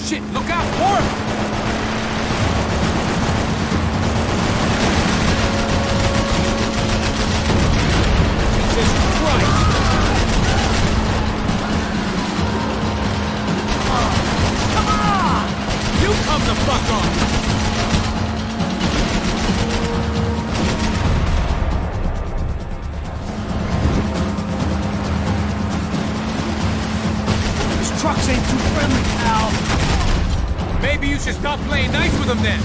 Shit, look out for him! Jesus Christ! Come on! You come the fuck on! Trucks ain't too friendly, pal. Maybe you should stop playing nice with them then.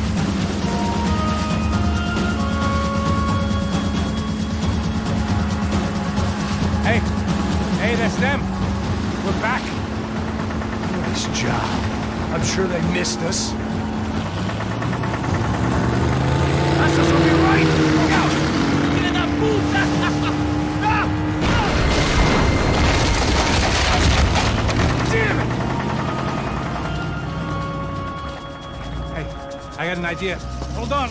Hey, that's them. We're back. Nice job. I'm sure they missed us. That's us on your right. Look out! Get in that booth! Damn it! Hey, I got an idea. Hold on.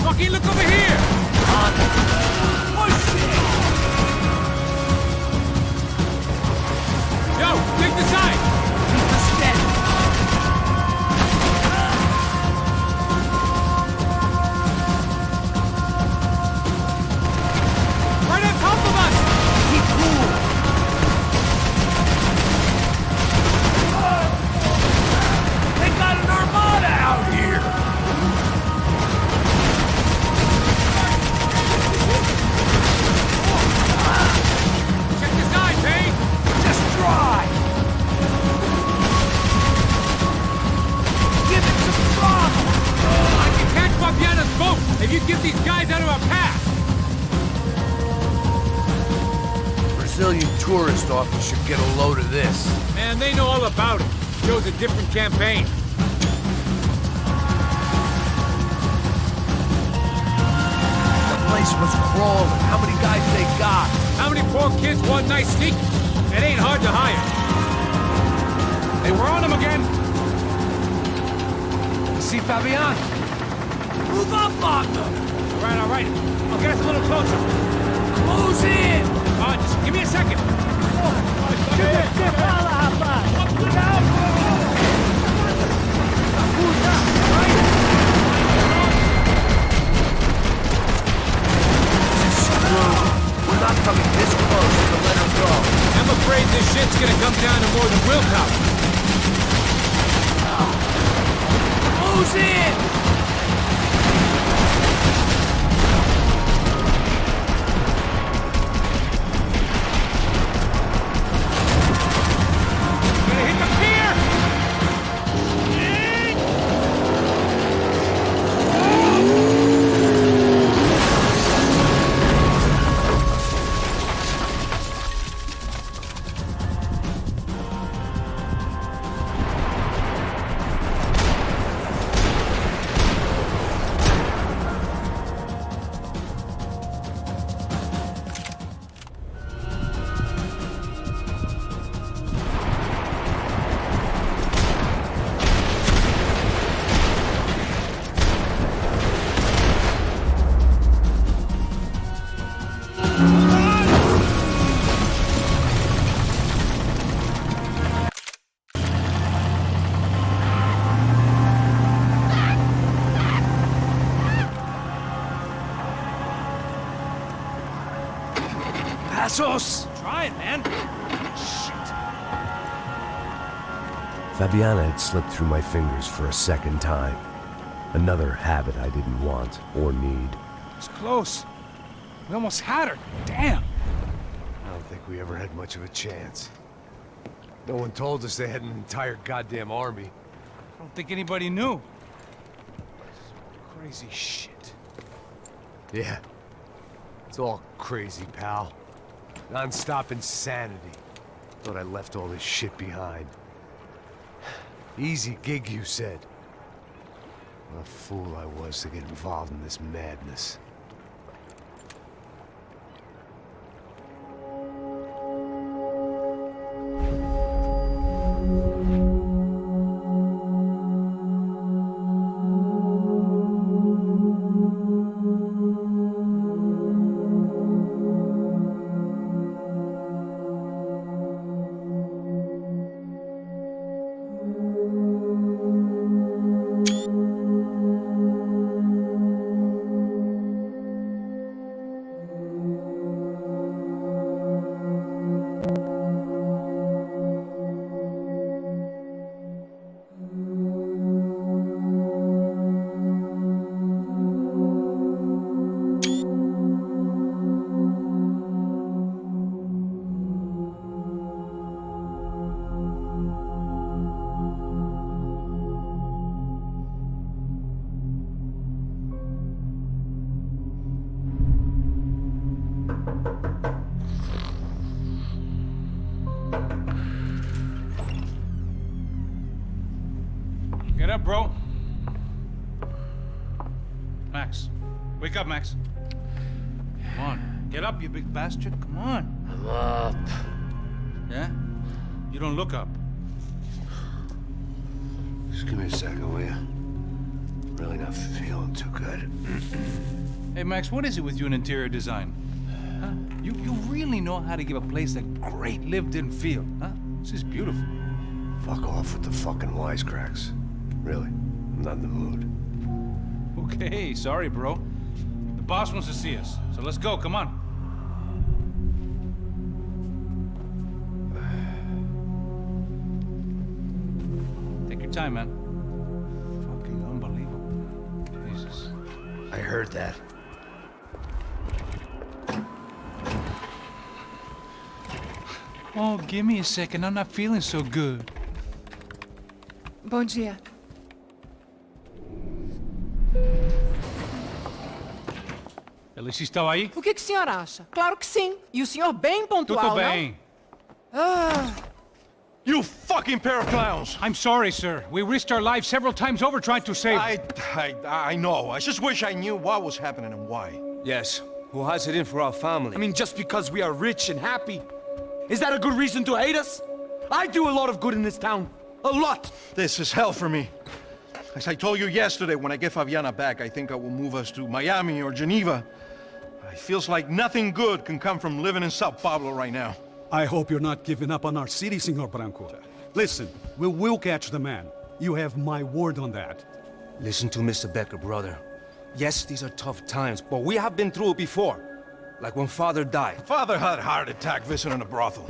Rocky, look over here! Yo, take the side! Right on top of us! Keep cool. They got an armada out here. Check the side, Payne! Just drive. Give it some throttle. I can catch Fabiana's boat if you give these guys out of our path! Brazilian tourist office should get a load of this. Man, they know all about it. Shows a different campaign. The place was crawling. How many guys they got? How many poor kids want nice sneakers? It ain't hard to hire. Hey, we're on them again. You see Fabian? Move up on them. All right. I'll get us a little closer. Close in. Just give me a second. We're not coming this close to let her go. I'm afraid this shit's gonna come down to more than willpower. Close in. Gonna hit the pier! Passos. Try it, man. Fabiana had slipped through my fingers for a second time. Another habit I didn't want or need. It's close. We almost had her. Damn. I don't think we ever had much of a chance. No one told us they had an entire goddamn army. I don't think anybody knew. Crazy shit. Yeah. It's all crazy, pal. Non-stop insanity. Thought I left all this shit behind. Easy gig, you said. What a fool I was to get involved in this madness. Max. Wake up, Max. Come on. Get up, you big bastard. Come on. I'm up. Yeah? You don't look up. Just give me a second, will you? Really not feeling too good. Hey, Max, what is it with you and interior design? Huh? You really know how to give a place a great lived-in feel, huh? This is beautiful. Fuck off with the fucking wisecracks. Really, I'm not in the mood. Okay, sorry, bro. The boss wants to see us, so let's go, come on. Take your time, man. Fucking unbelievable. Jesus. I heard that. Oh, give me a second. I'm not feeling so good. Bom dia. Ela estava aí? O que o senhor acha? Claro que sim. E o senhor bem pontual, Tudo bem. You fucking pair of clowns! I'm sorry, sir. We risked our lives several times over trying to save... I know. I just wish I knew what was happening and why. Yes, who has it in for our family? I mean, just because we are rich and happy, is that a good reason to hate us? I do a lot of good in this town. A lot! This is hell for me. As I told you yesterday, when I get Fabiana back, I think I will move us to Miami or Geneva. It feels like nothing good can come from living in Sao Paulo right now. I hope you're not giving up on our city, Senor Branco. Listen, we will catch the man. You have my word on that. Listen to Mr. Becker, brother. Yes, these are tough times, but we have been through it before. Like when Father died. Father had a heart attack visiting a brothel.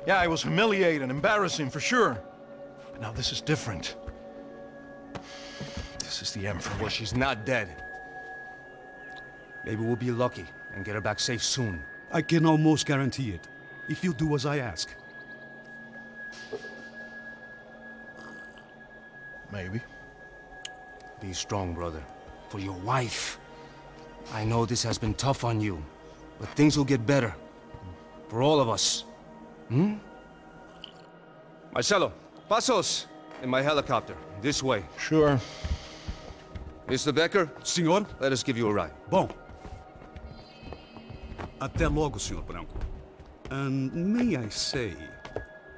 Yeah, it was humiliating, embarrassing, for sure. But now this is different. This is the end for me. Well, she's not dead. Maybe we'll be lucky and get her back safe soon. I can almost guarantee it, if you do as I ask. Maybe. Be strong, brother. For your wife. I know this has been tough on you, but things will get better. For all of us. Hmm? Marcelo, pasos in my helicopter. This way. Sure. Mr. Becker, Senhor? let us give you a ride. Bom. Até logo, Senhor Branco. And may I say,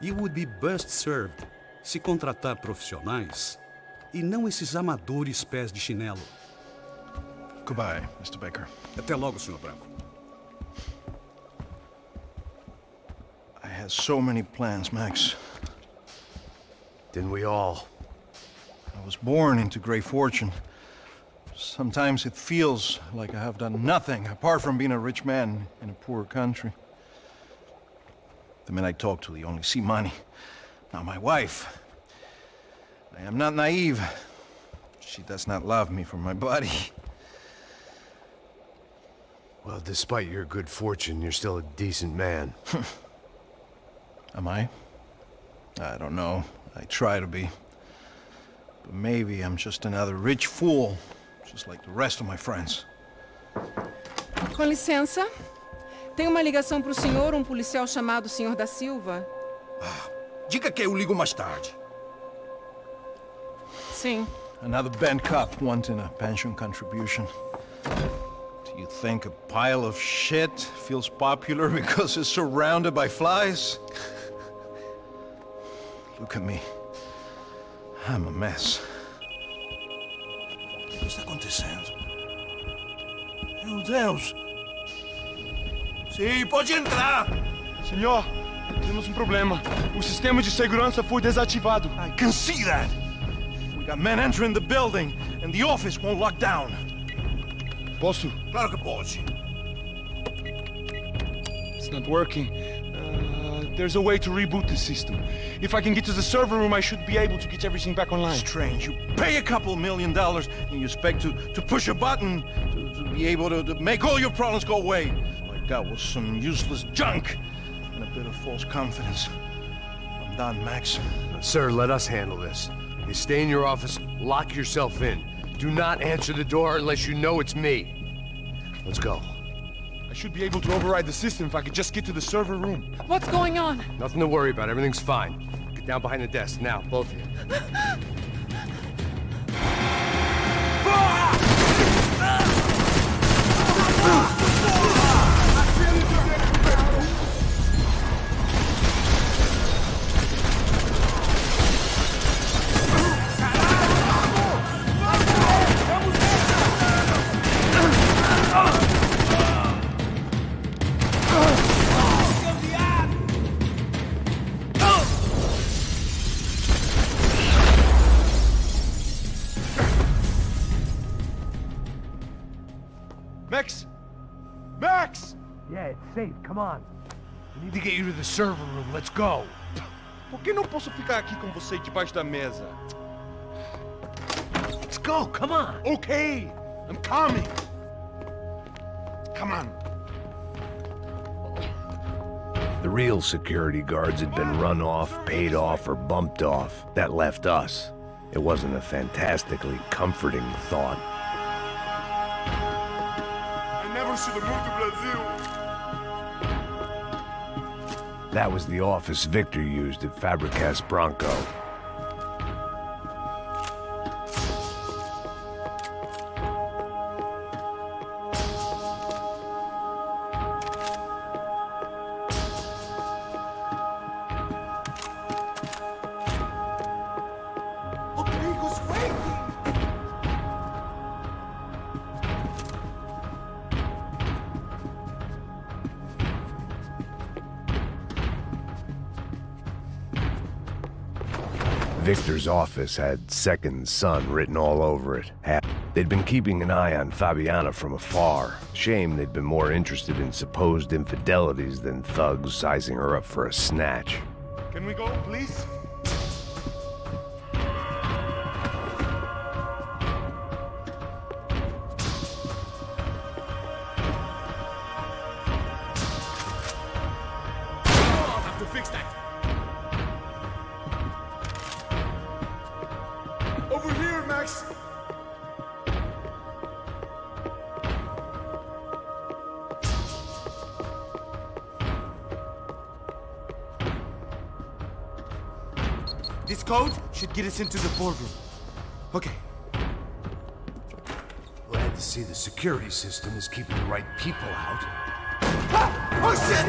you would be best served se contratar profissionais e não esses amadores pés de chinelo. Goodbye, Mr. Baker. Até logo, Senhor Branco. I had so many plans, Max. Didn't we all? I was born into great fortune. Sometimes it feels like I have done nothing apart from being a rich man in a poor country. The men I talk to, they only see money. Now my wife, I am not naive. She does not love me for my body. Well, despite your good fortune, you're still a decent man. Am I? I don't know. I try to be. But maybe I'm just another rich fool, just like the rest of my friends. Com licença. Tem uma ligação pro senhor, policial chamado Senhor da Silva. Diga que eu ligo mais tarde. Sim. Another bent cop wanting a pension contribution. Do you think a pile of shit feels popular because it's surrounded by flies? Look at me. I'm a mess. O que está acontecendo? Meu Deus! Sim, pode entrar! Senhor, temos problema. O sistema de segurança foi desativado. I can see that! We got men entering the building, and the office won't lock down. Posso? Claro que pode. It's not working. There's a way to reboot the system. If I can get to the server room, I should be able to get everything back online. Strange. You pay a couple $1 million, and you expect to push a button to be able to make all your problems go away. All I got was some useless junk and a bit of false confidence. I'm done, Max. Sir, let us handle this. You stay in your office, lock yourself in. Do not answer the door unless you know it's me. Let's go. I should be able to override the system if I could just get to the server room. What's going on? Nothing to worry about. Everything's fine. Get down behind the desk. Now, both of you. Max! Max! Yeah, it's safe. Come on. We need to get you to the server room. Let's go. Por que não posso ficar aqui com você debaixo da mesa? Let's go. Come on. Okay, I'm coming. Come on. The real security guards had been run off, paid off, or bumped off. That left us. It wasn't a fantastically comforting thought. I never should have moved to Brazil. That was the office Victor used at Fabricas Branco. Victor's office had second son written all over it. They'd been keeping an eye on Fabiana from afar. Shame they'd been more interested in supposed infidelities than thugs sizing her up for a snatch. Can we go, please? I'll have to fix that. Over here, Max! This code should get us into the boardroom. Okay. Glad to see the security system is keeping the right people out. Oh shit!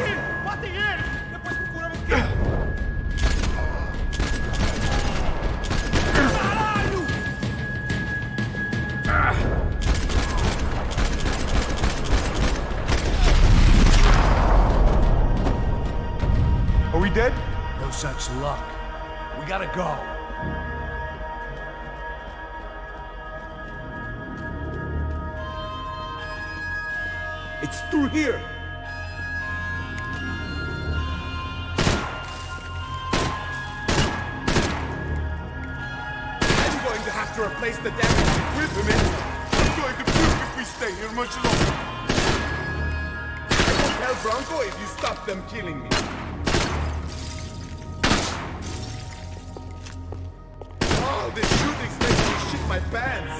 Are we dead? No such luck. We gotta go. It's through here. I'm going to have to replace the damaged equipment. I'm going to puke if we stay here much longer. I won't tell Bronco if you stop them killing me. Oh, this shooting's making me shit my pants.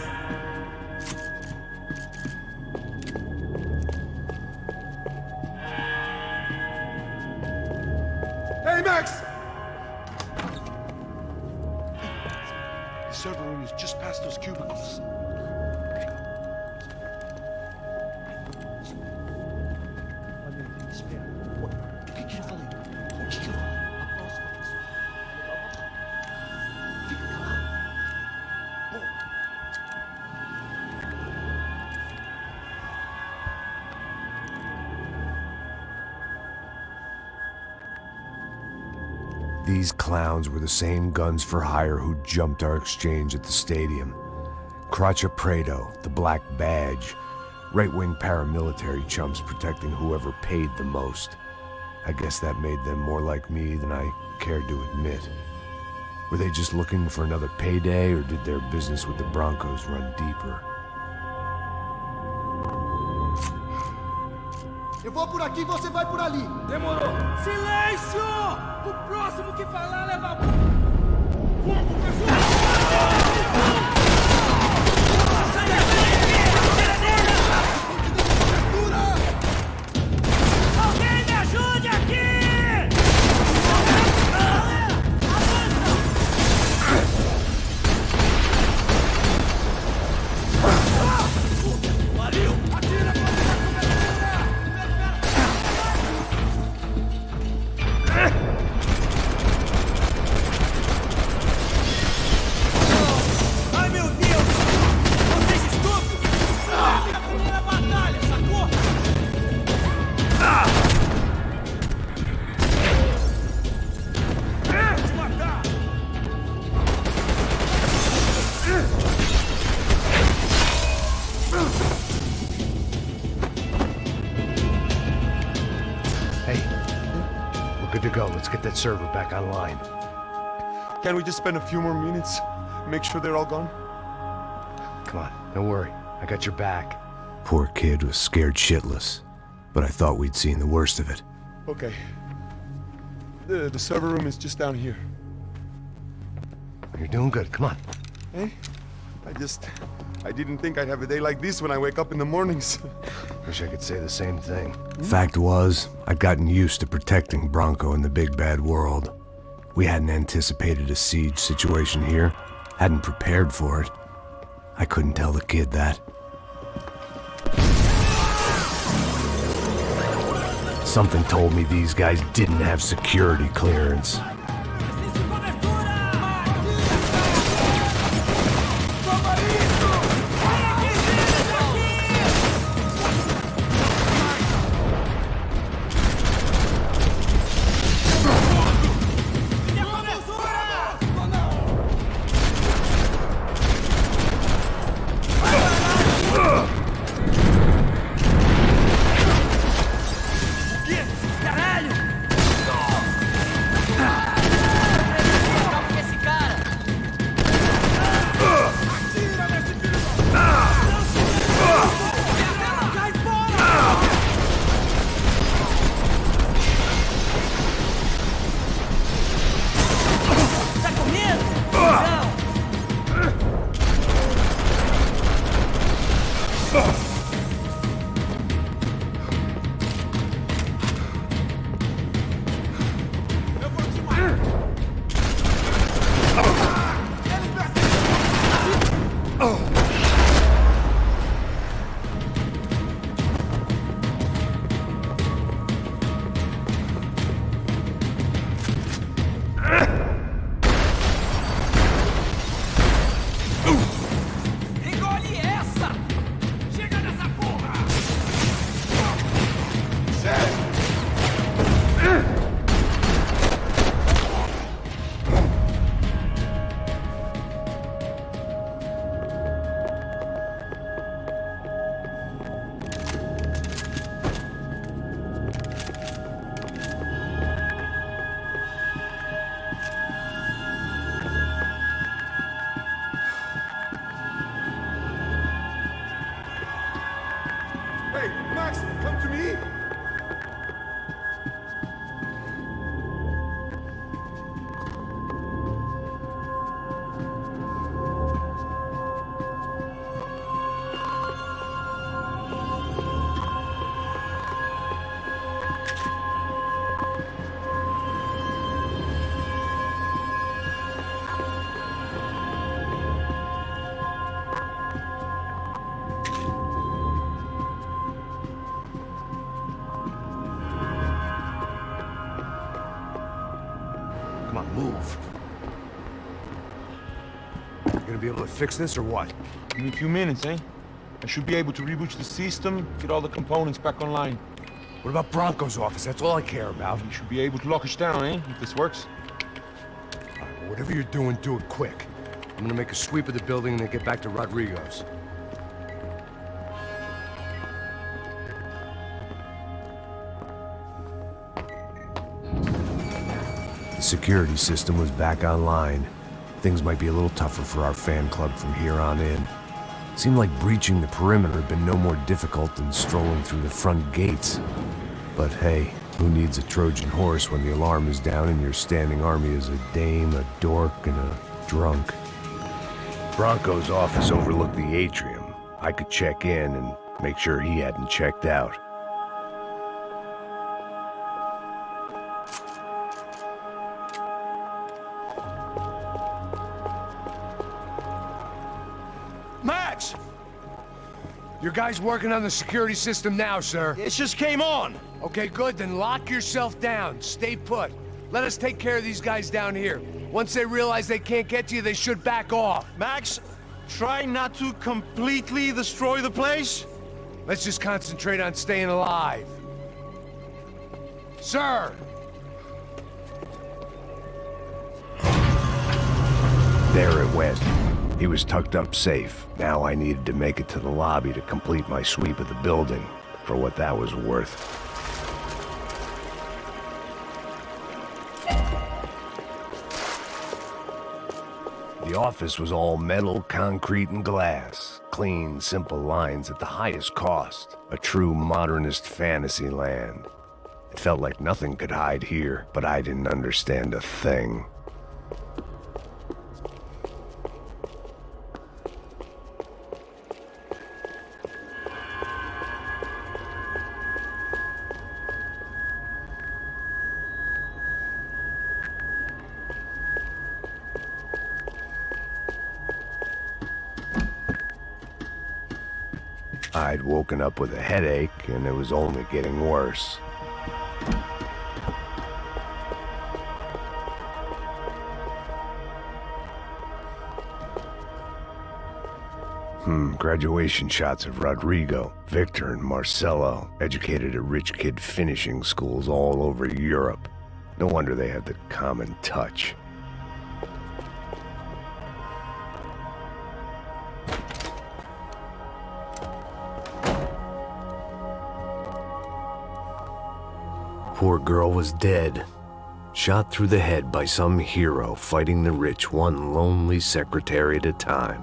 Hey, Max! The server room is just past those cubicles. These clowns were the same guns for hire who jumped our exchange at the stadium. Cracha Prado, the Black Badge, right-wing paramilitary chumps protecting whoever paid the most. I guess that made them more like me than I cared to admit. Were they just looking for another payday, or did their business with the Broncos run deeper? Eu vou por aqui, você vai por ali. Demorou. Silêncio! O próximo que falar leva... Fogo, pessoal! Alguém me ajude aqui! Pariu! Atira pra Good to go. Let's get that server back online. Can we just spend a few more minutes? Make sure they're all gone? Come on, don't worry. I got your back. Poor kid was scared shitless, but I thought we'd seen the worst of it. Okay. The server room is just down here. You're doing good. Come on. Eh? I didn't think I'd have a day like this when I wake up in the mornings. Wish I could say the same thing. Fact was, I'd gotten used to protecting Bronco in the big bad world. We hadn't anticipated a siege situation here, hadn't prepared for it. I couldn't tell the kid that. Something told me these guys didn't have security clearance. Hey, Max, come to me! Come on, move. You gonna be able to fix this or what? In a few minutes, eh? I should be able to reboot the system, get all the components back online. What about Bronco's office? That's all I care about. You should be able to lock us down, eh? If this works. All right, well, whatever you're doing, do it quick. I'm gonna make a sweep of the building and then get back to Rodrigo's. The security system was back online. Things might be a little tougher for our fan club from here on in. Seemed like breaching the perimeter had been no more difficult than strolling through the front gates. But hey, who needs a Trojan horse when the alarm is down and your standing army is a dame, a dork, and a drunk? Bronco's office overlooked the atrium. I could check in and make sure he hadn't checked out. Max! Your guy's working on the security system now, sir. It just came on. Okay, good. Then lock yourself down. Stay put. Let us take care of these guys down here. Once they realize they can't get to you, they should back off. Max, try not to completely destroy the place. Let's just concentrate on staying alive. Sir! There it went. He was tucked up safe. Now I needed to make it to the lobby to complete my sweep of the building, for what that was worth. The office was all metal, concrete, and glass. Clean, simple lines at the highest cost. A true modernist fantasy land. It felt like nothing could hide here, but I didn't understand a thing. I'd woken up with a headache, and it was only getting worse. Graduation shots of Rodrigo, Victor, and Marcelo, educated at rich kid finishing schools all over Europe. No wonder they had the common touch. Poor girl was dead. Shot through the head by some hero fighting the rich one lonely secretary at a time.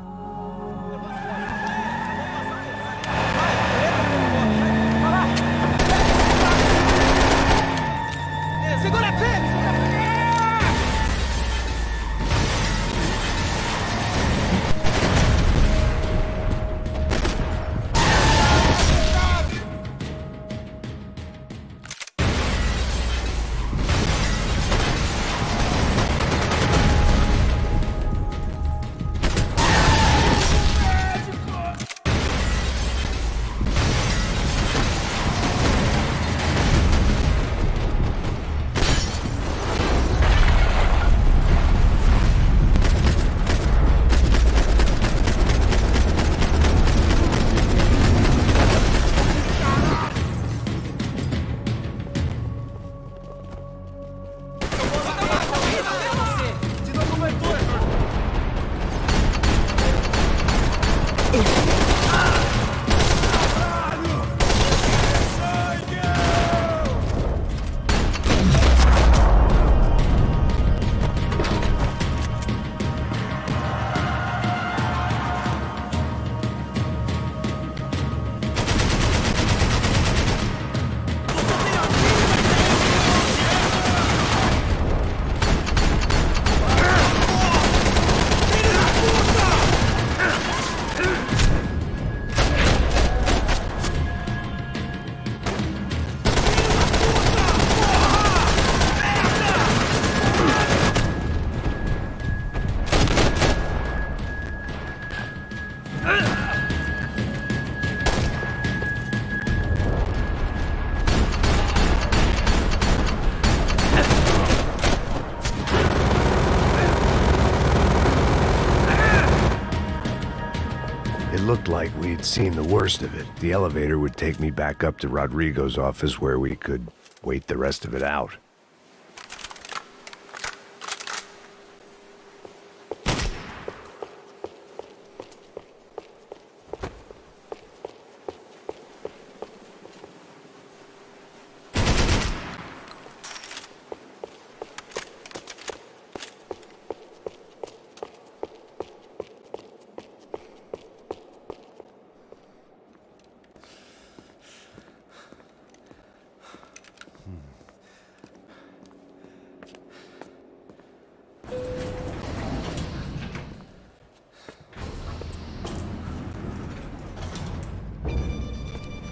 Looked like we'd seen the worst of it. The elevator would take me back up to Rodrigo's office where we could wait the rest of it out.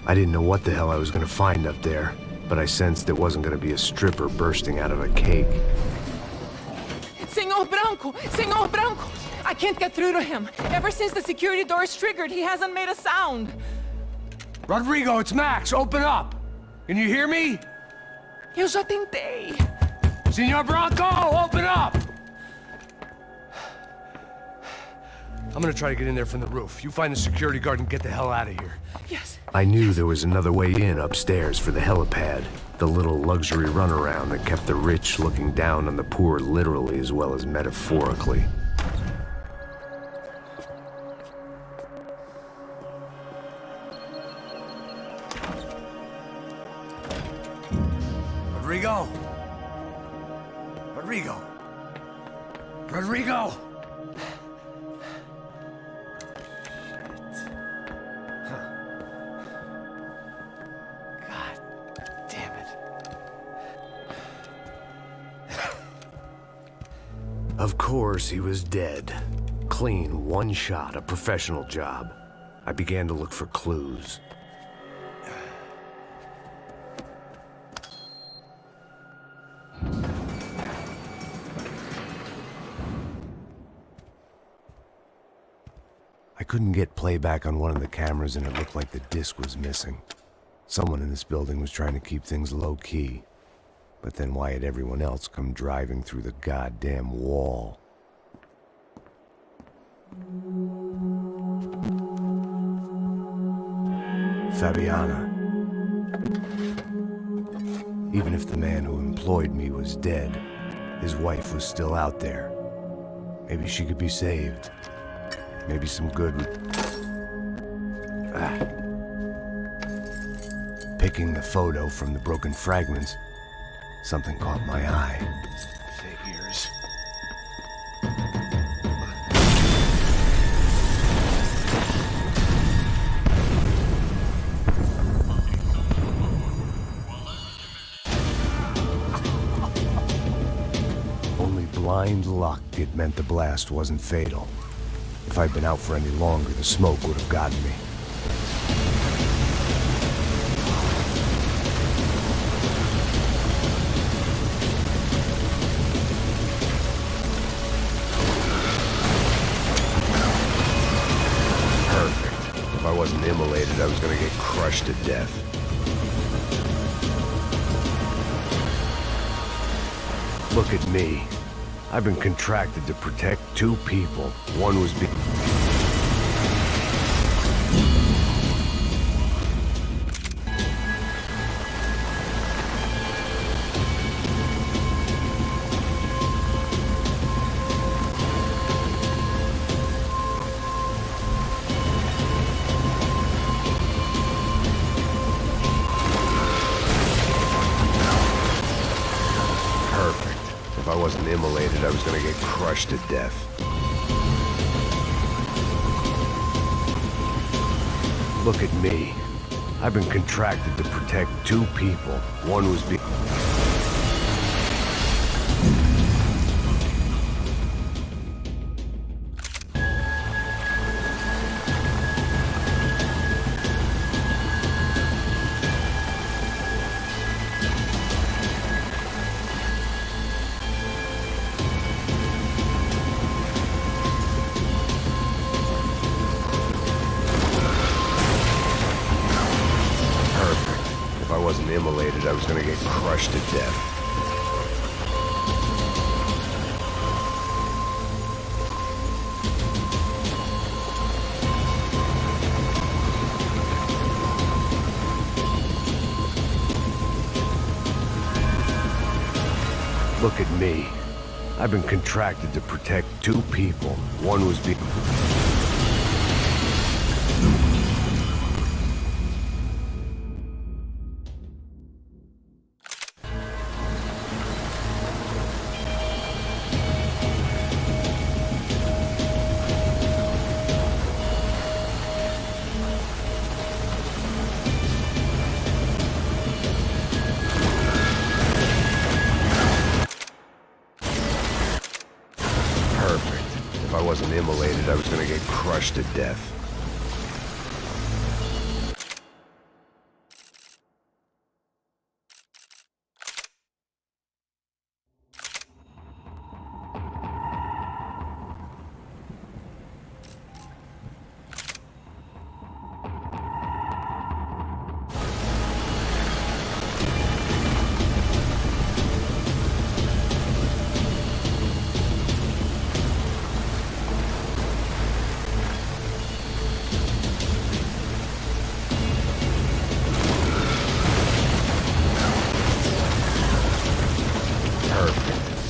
I didn't know what the hell I was gonna find up there, but I sensed it wasn't gonna be a stripper bursting out of a cake. Senor Branco! Senor Branco! I can't get through to him. Ever since the security door is triggered, he hasn't made a sound. Rodrigo, it's Max. Open up. Can you hear me? Eu já tentei. Senor Branco, open up! I'm gonna try to get in there from the roof. You find the security guard and get the hell out of here. Yes. I knew there was another way in upstairs for the helipad, the little luxury runaround that kept the rich looking down on the poor literally as well as metaphorically. Rodrigo! Rodrigo! Rodrigo! Of course, he was dead. Clean, one shot, a professional job. I began to look for clues. I couldn't get playback on one of the cameras and it looked like the disc was missing. Someone in this building was trying to keep things low-key. But then why had everyone else come driving through the goddamn wall? Fabiana. Even if the man who employed me was dead, his wife was still out there. Maybe she could be saved. Maybe some good would... Picking the photo from the broken fragments, something caught my eye. Figures. Only blind luck it meant the blast wasn't fatal. If I'd been out for any longer, the smoke would have gotten me. Perfect. If I wasn't immolated, I was gonna get crushed to death. Look at me. I've been contracted to protect two people. One was being... If I wasn't immolated, I was gonna get crushed to death. Look at me. I've been contracted to protect two people. One was being... If I wasn't immolated, I was gonna get crushed to death. Look at me. I've been contracted to protect two people. One was being... If I wasn't immolated, I was gonna get crushed to death.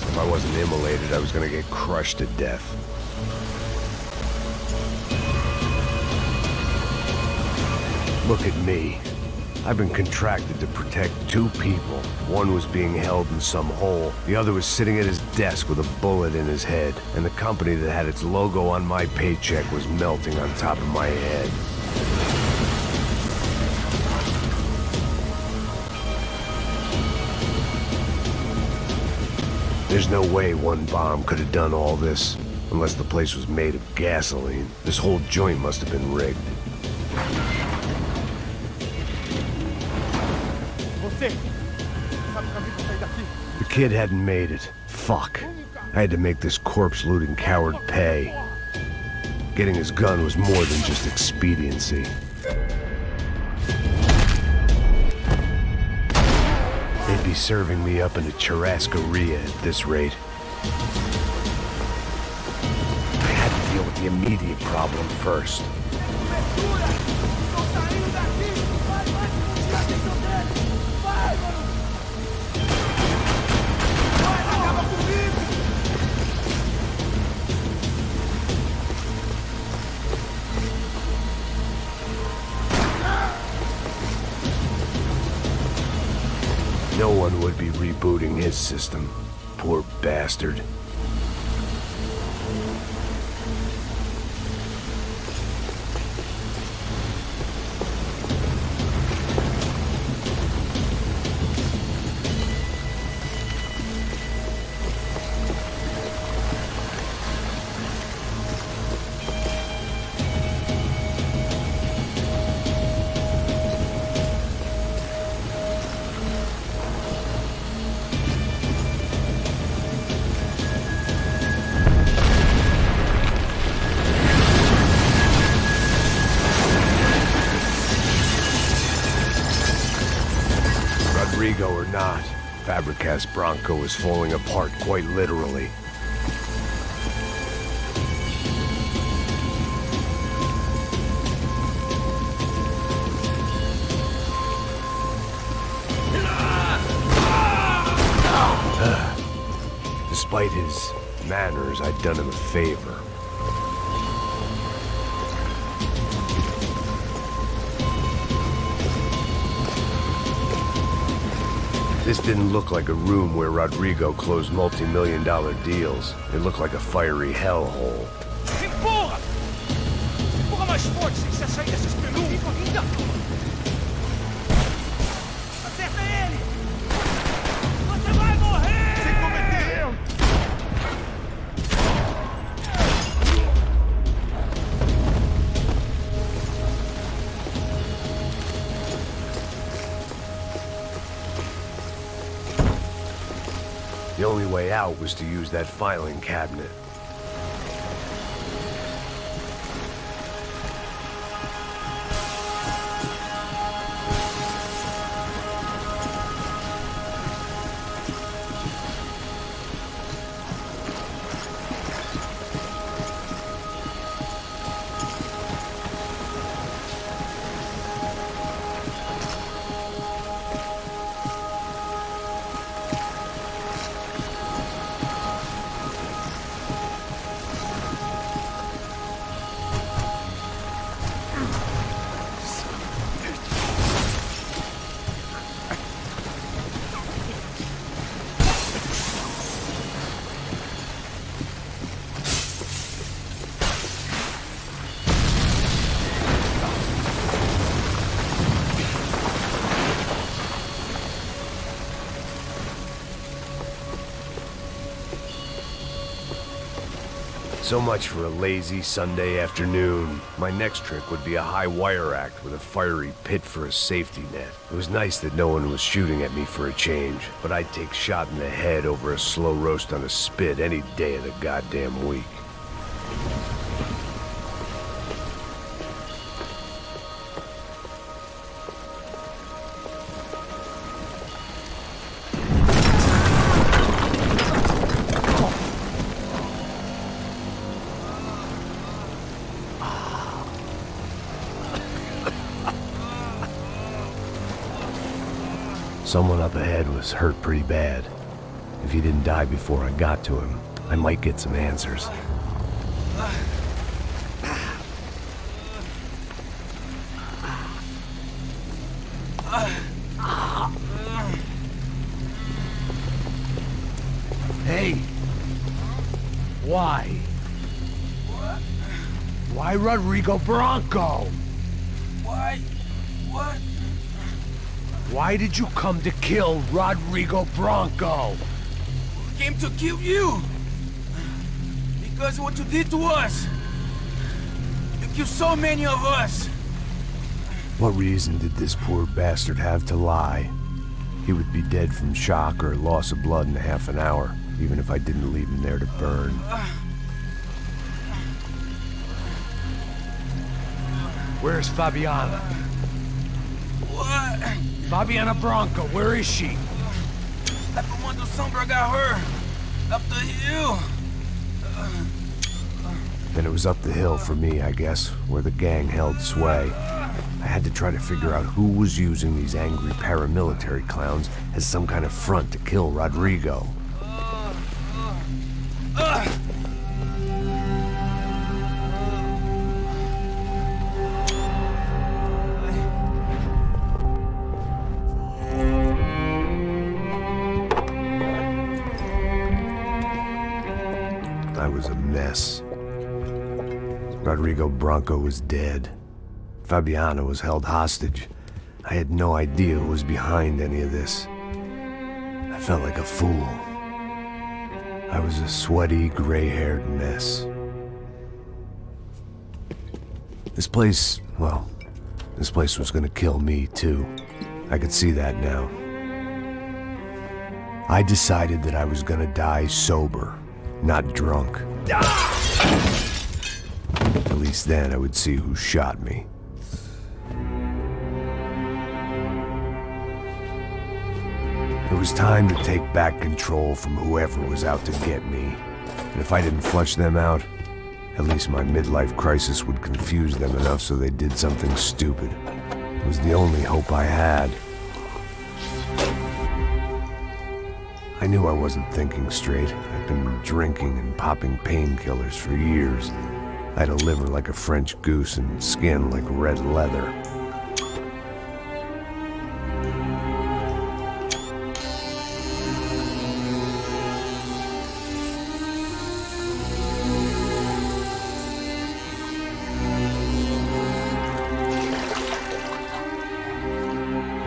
If I wasn't immolated, I was gonna get crushed to death. Look at me. I've been contracted to protect two people. One was being held in some hole. The other was sitting at his desk with a bullet in his head. And the company that had its logo on my paycheck was melting on top of my head. There's no way one bomb could have done all this. Unless the place was made of gasoline. This whole joint must have been rigged. The kid hadn't made it. Fuck. I had to make this corpse-looting coward pay. Getting his gun was more than just expediency. They'd be serving me up in a churrascaria at this rate. I had to deal with the immediate problem first. No one would be rebooting his system. Poor bastard. Rodrigo or not, Fabregas Bronco is falling apart quite literally. Despite his manners, I'd done him a favor. This didn't look like a room where Rodrigo closed multi-million-dollar deals. It looked like a fiery hellhole. Empurra! Empurra mais forte sem se sair desses peludos! Acerta ele! Você vai morrer! Sem cometer erro! The only way out was to use that filing cabinet. So much for a lazy Sunday afternoon. My next trick would be a high wire act with a fiery pit for a safety net. It was nice that no one was shooting at me for a change, but I'd take shot in the head over a slow roast on a spit any day of the goddamn week. Someone up ahead was hurt pretty bad. If he didn't die before I got to him, I might get some answers. Hey! Why? Why Rodrigo Bronco? Why? What? Why did you come to kill Rodrigo Bronco? came to kill you. Because of what you did to us. You killed so many of us. What reason did this poor bastard have to lie? He would be dead from shock or loss of blood in half an hour, even if I didn't leave him there to burn. Where's Fabiana? What? Fabiana Branco, where is she? Up when the Sombra got her. Up the hill. Then it was up the hill for me, I guess, where the gang held sway. I had to try to figure out who was using these angry paramilitary clowns as some kind of front to kill Rodrigo. I was a mess. Rodrigo Branco was dead. Fabiana was held hostage. I had no idea who was behind any of this. I felt like a fool. I was a sweaty, gray-haired mess. This place, well, this place was gonna kill me too. I could see that now. I decided that I was gonna die sober, not drunk. At least then I would see who shot me. It was time to take back control from whoever was out to get me. And if I didn't flush them out, at least my midlife crisis would confuse them enough so they did something stupid. It was the only hope I had. I knew I wasn't thinking straight. I'd been drinking and popping painkillers for years. I had a liver like a French goose and skin like red leather.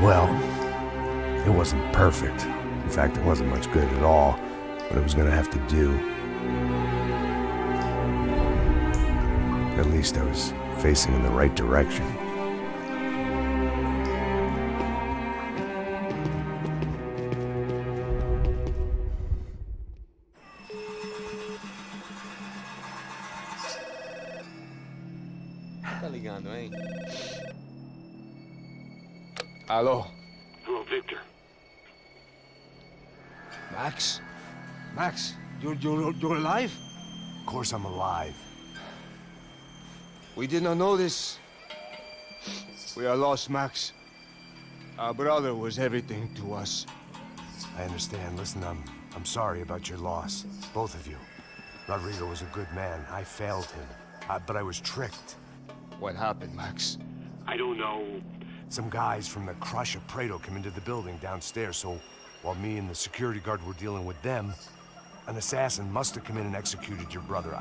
Well, it wasn't perfect. In fact, it wasn't much good at all, but it was gonna have to do. At least I was facing in the right direction. Tá ligando, hein? Hello. Hello, Victor. Max? Max, you're alive? Of course I'm alive. We did not know this. We are lost, Max. Our brother was everything to us. I understand. Listen, I'm sorry about your loss. Both of you. Rodrigo was a good man. I failed him. But I was tricked. What happened, Max? I don't know. Some guys from the Crush of Prado came into the building downstairs, so while me and the security guard were dealing with them, an assassin must have come in and executed your brother.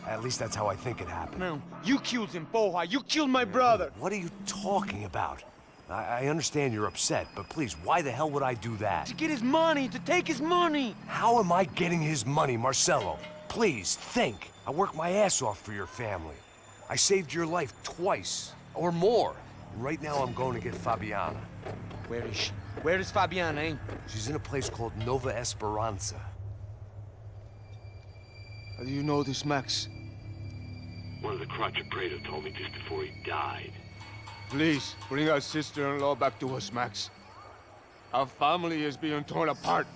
At least that's how I think it happened. No, you killed him, porra. You killed my brother. What are you talking about? I understand you're upset, but please, why the hell would I do that? To get his money, to take his money. How am I getting his money, Marcelo? Please, think. I worked my ass off for your family. I saved your life twice, or more. And right now I'm going to get Fabiana. Where is she? Where is Fabiana, eh? She's in a place called Nova Esperanza. How do you know this, Max? One of the Crotch of Prado told me just before he died. Please, bring our sister-in-law back to us, Max. Our family is being torn apart.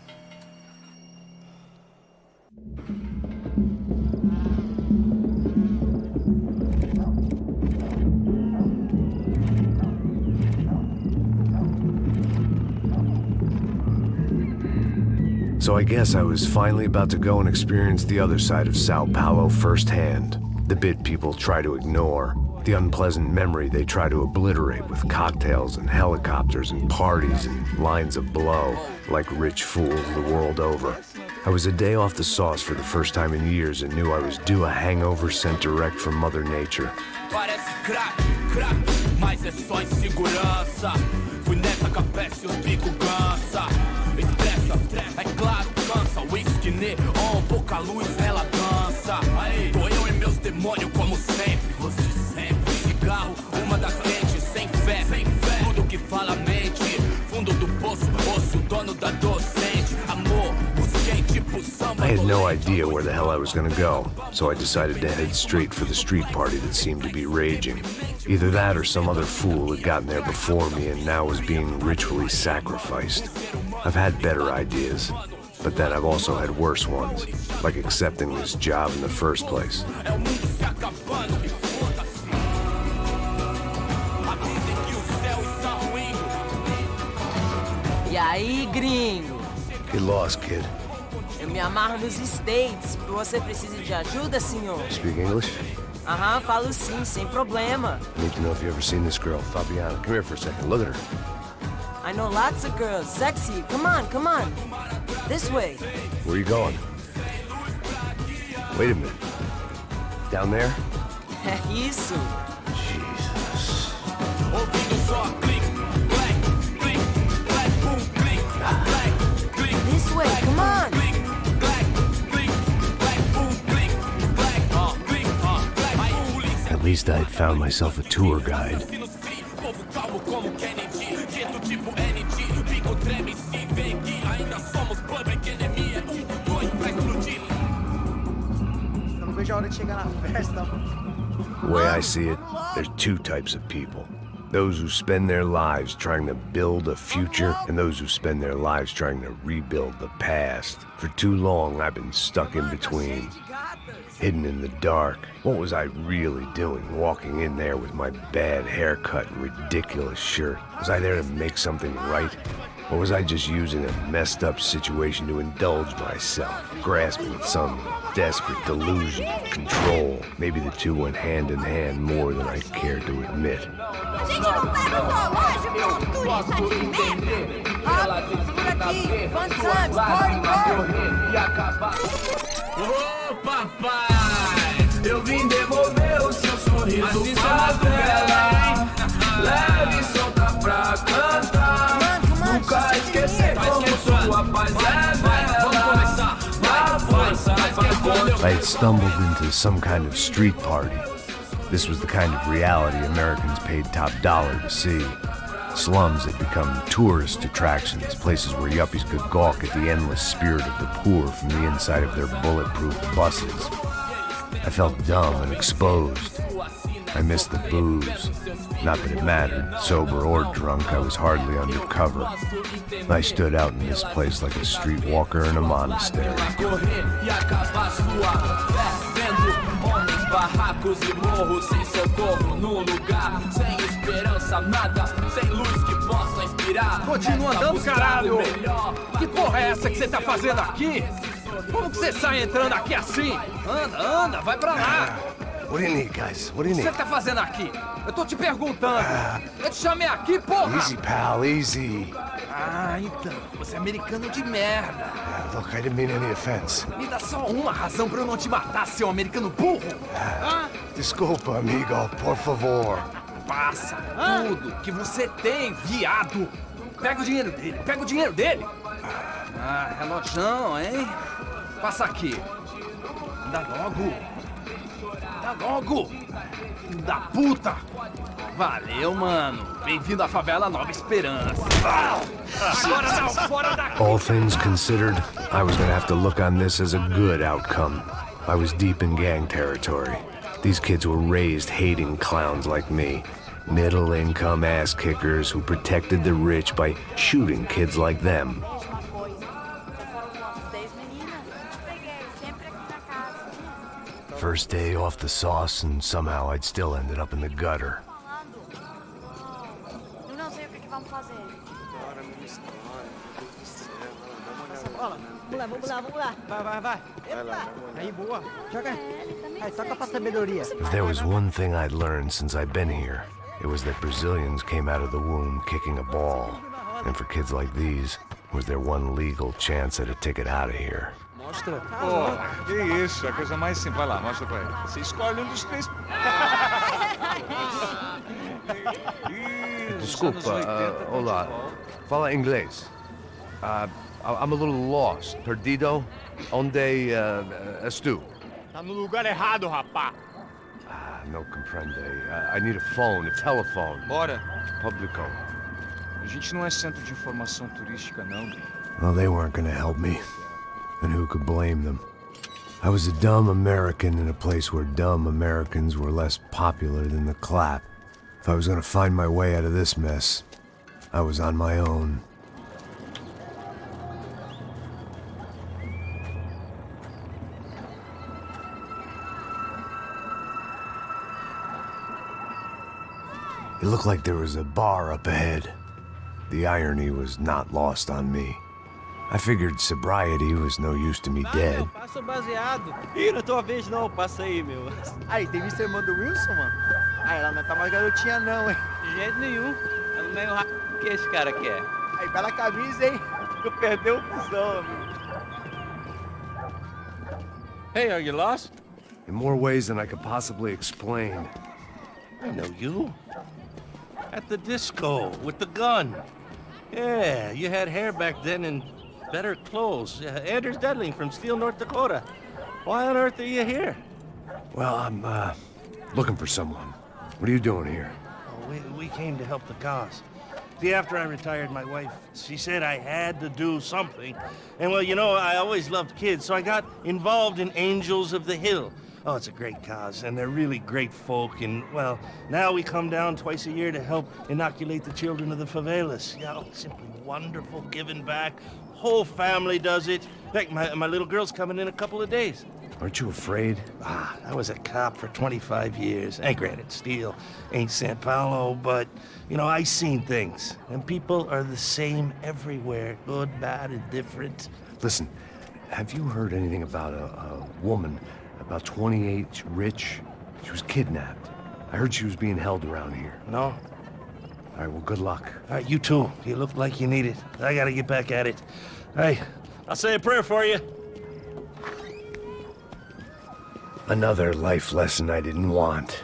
So I guess I was finally about to go and experience the other side of Sao Paulo firsthand. The bit people try to ignore. The unpleasant memory they try to obliterate with cocktails and helicopters and parties and lines of blow, like rich fools the world over. I was a day off the sauce for the first time in years and knew I was due a hangover sent direct from Mother Nature. Parece crack, mas é só insegurança. Fui nessa capé, seus bico cansa. Expressa, é claro, cansa. Whisky luz ela dança. Tô eu e meus demônios como sempre. Você sempre. Cigarro, uma da frente, sem fé. Tudo que fala mente. Fundo do poço, osso, dono da docente. Amor, busquei tipo samba. I had no idea where the hell I was gonna go, so I decided to head straight for the street party that seemed to be raging. Either that or some other fool had gotten there before me and now was being ritually sacrificed. I've had better ideas, but then I've also had worse ones, like accepting this job in the first place. E aí, gringo? Get lost, kid. Eu me amarro nos States. Você precisa de ajuda, senhor? Speak English? Aham, falo sim, sem problema. I need to know if you've ever seen this girl, Fabiana. Come here for a second. Look at her. I know lots of girls. Sexy. Come on, come on. This way. Where are you going? Wait a minute. Down there? É isso. Jesus. This way, come on. At least I had found myself a tour guide. The way I see it, there's two types of people. Those who spend their lives trying to build a future, and those who spend their lives trying to rebuild the past. For too long, I've been stuck in between, hidden in the dark. What was I really doing, walking in there with my bad haircut and ridiculous shirt? Was I there to make something right? Or was I just using a messed up situation to indulge myself, grasping at some desperate delusion of control? Maybe the two went hand in hand more than I cared to admit. Ô papai, eu vim devolver o seu sorriso pra tela. Leve e solta pra cantar. Nunca esquecer como sua paz é bela. Na força, I had stumbled into some kind of street party. This was the kind of reality Americans paid top dollar to see. Slums had become tourist attractions, places where yuppies could gawk at the endless spirit of the poor from the inside of their bulletproof buses. I felt dumb and exposed. I missed the booze. Not that it mattered. Sober or drunk, I was hardly undercover. I stood out in this place like a streetwalker in a monastery. Barracos e morros sem socorro num lugar sem esperança, nada, sem luz que possa inspirar. Continua andando, caralho! Que porra é essa que você tá fazendo aqui? Como que você sai entrando aqui assim? Anda, vai pra lá! What do you need, guys? What do you O que need? você tá fazendo aqui? Eu tô te perguntando. Eu te chamei aqui, porra! Easy, pal, easy. Ah, então, você é americano de merda. Look, I didn't mean any offense. Me dá só uma razão pra eu não te matar, seu americano burro. Desculpa, amigo, por favor. Passa tudo que você tem, viado. Pega o dinheiro dele, Ah, relojão, hein? Passa aqui. Dá logo. Filho da puta. Valeu, mano. Bem-vindo à favela Nova Esperança. Agora não, fora daqui. All things considered, I was gonna have to look on this as a good outcome. I was deep in gang territory. These kids were raised hating clowns like me. Middle-income ass-kickers who protected the rich by shooting kids like them. First day off the sauce, and somehow I'd still ended up in the gutter. Eu não sei o que vamos fazer. Vamos lá. Vai. Aí, boa. Joga. Aí, toca pra sabedoria. If there was one thing I'd learned since I'd been here, it was that Brazilians came out of the womb kicking a ball. And for kids like these, was their one legal chance at a ticket out of here. Mostra. Pô, que isso, a coisa mais simples. Vai lá, mostra pra ele. Você escolhe um dos três. Desculpa, olá. Fala inglês. I'm a little lost. Perdido? Onde estu? Tá no lugar errado, rapá. No comprende. I need a phone, a telephone. Bora. Publico. A gente não é centro de informação turística, não. Well, they weren't gonna help me. And who could blame them? I was a dumb American in a place where dumb Americans were less popular than the clap. If I was gonna find my way out of this mess, I was on my own. It looked like there was a bar up ahead. The irony was not lost on me. I figured sobriety was no use to me dead. Passa o baseado. Ih, não é tua vez não, passa aí, meu. Aí, tem visto a irmã do Wilson, mano? Ah, ela não tá mais garotinha não, hein? De jeito nenhum. Ela não é o que esse cara quer. Aí, bela camisa, hein? Tu perdeu o cuzão, amigo. Hey, are you lost? In more ways than I could possibly explain. I know you. At the disco, with the gun. Yeah, you had hair back then and better clothes. Anders Dedling from Steele, North Dakota. Why on earth are you here? Well, I'm, looking for someone. What are you doing here? Oh, we came to help the cause. See, after I retired, my wife, she said I had to do something. And, well, you know, I always loved kids, so I got involved in Angels of the Hill. Oh, it's a great cause, and they're really great folk, and, well, now we come down twice a year to help inoculate the children of the favelas. Yeah, oh, simply wonderful, giving back. Whole family does it. In fact, my little girl's coming in a couple of days. Aren't you afraid? I was a cop for 25 years. And granted, Steele ain't San Paulo, but, you know, I seen things. And people are the same everywhere, good, bad, and different. Listen, have you heard anything about a woman about 28, rich? She was kidnapped. I heard she was being held around here. No? All right, well, good luck. All right, you too. You look like you need it. I gotta get back at it. Hey, I'll say a prayer for you. Another life lesson I didn't want.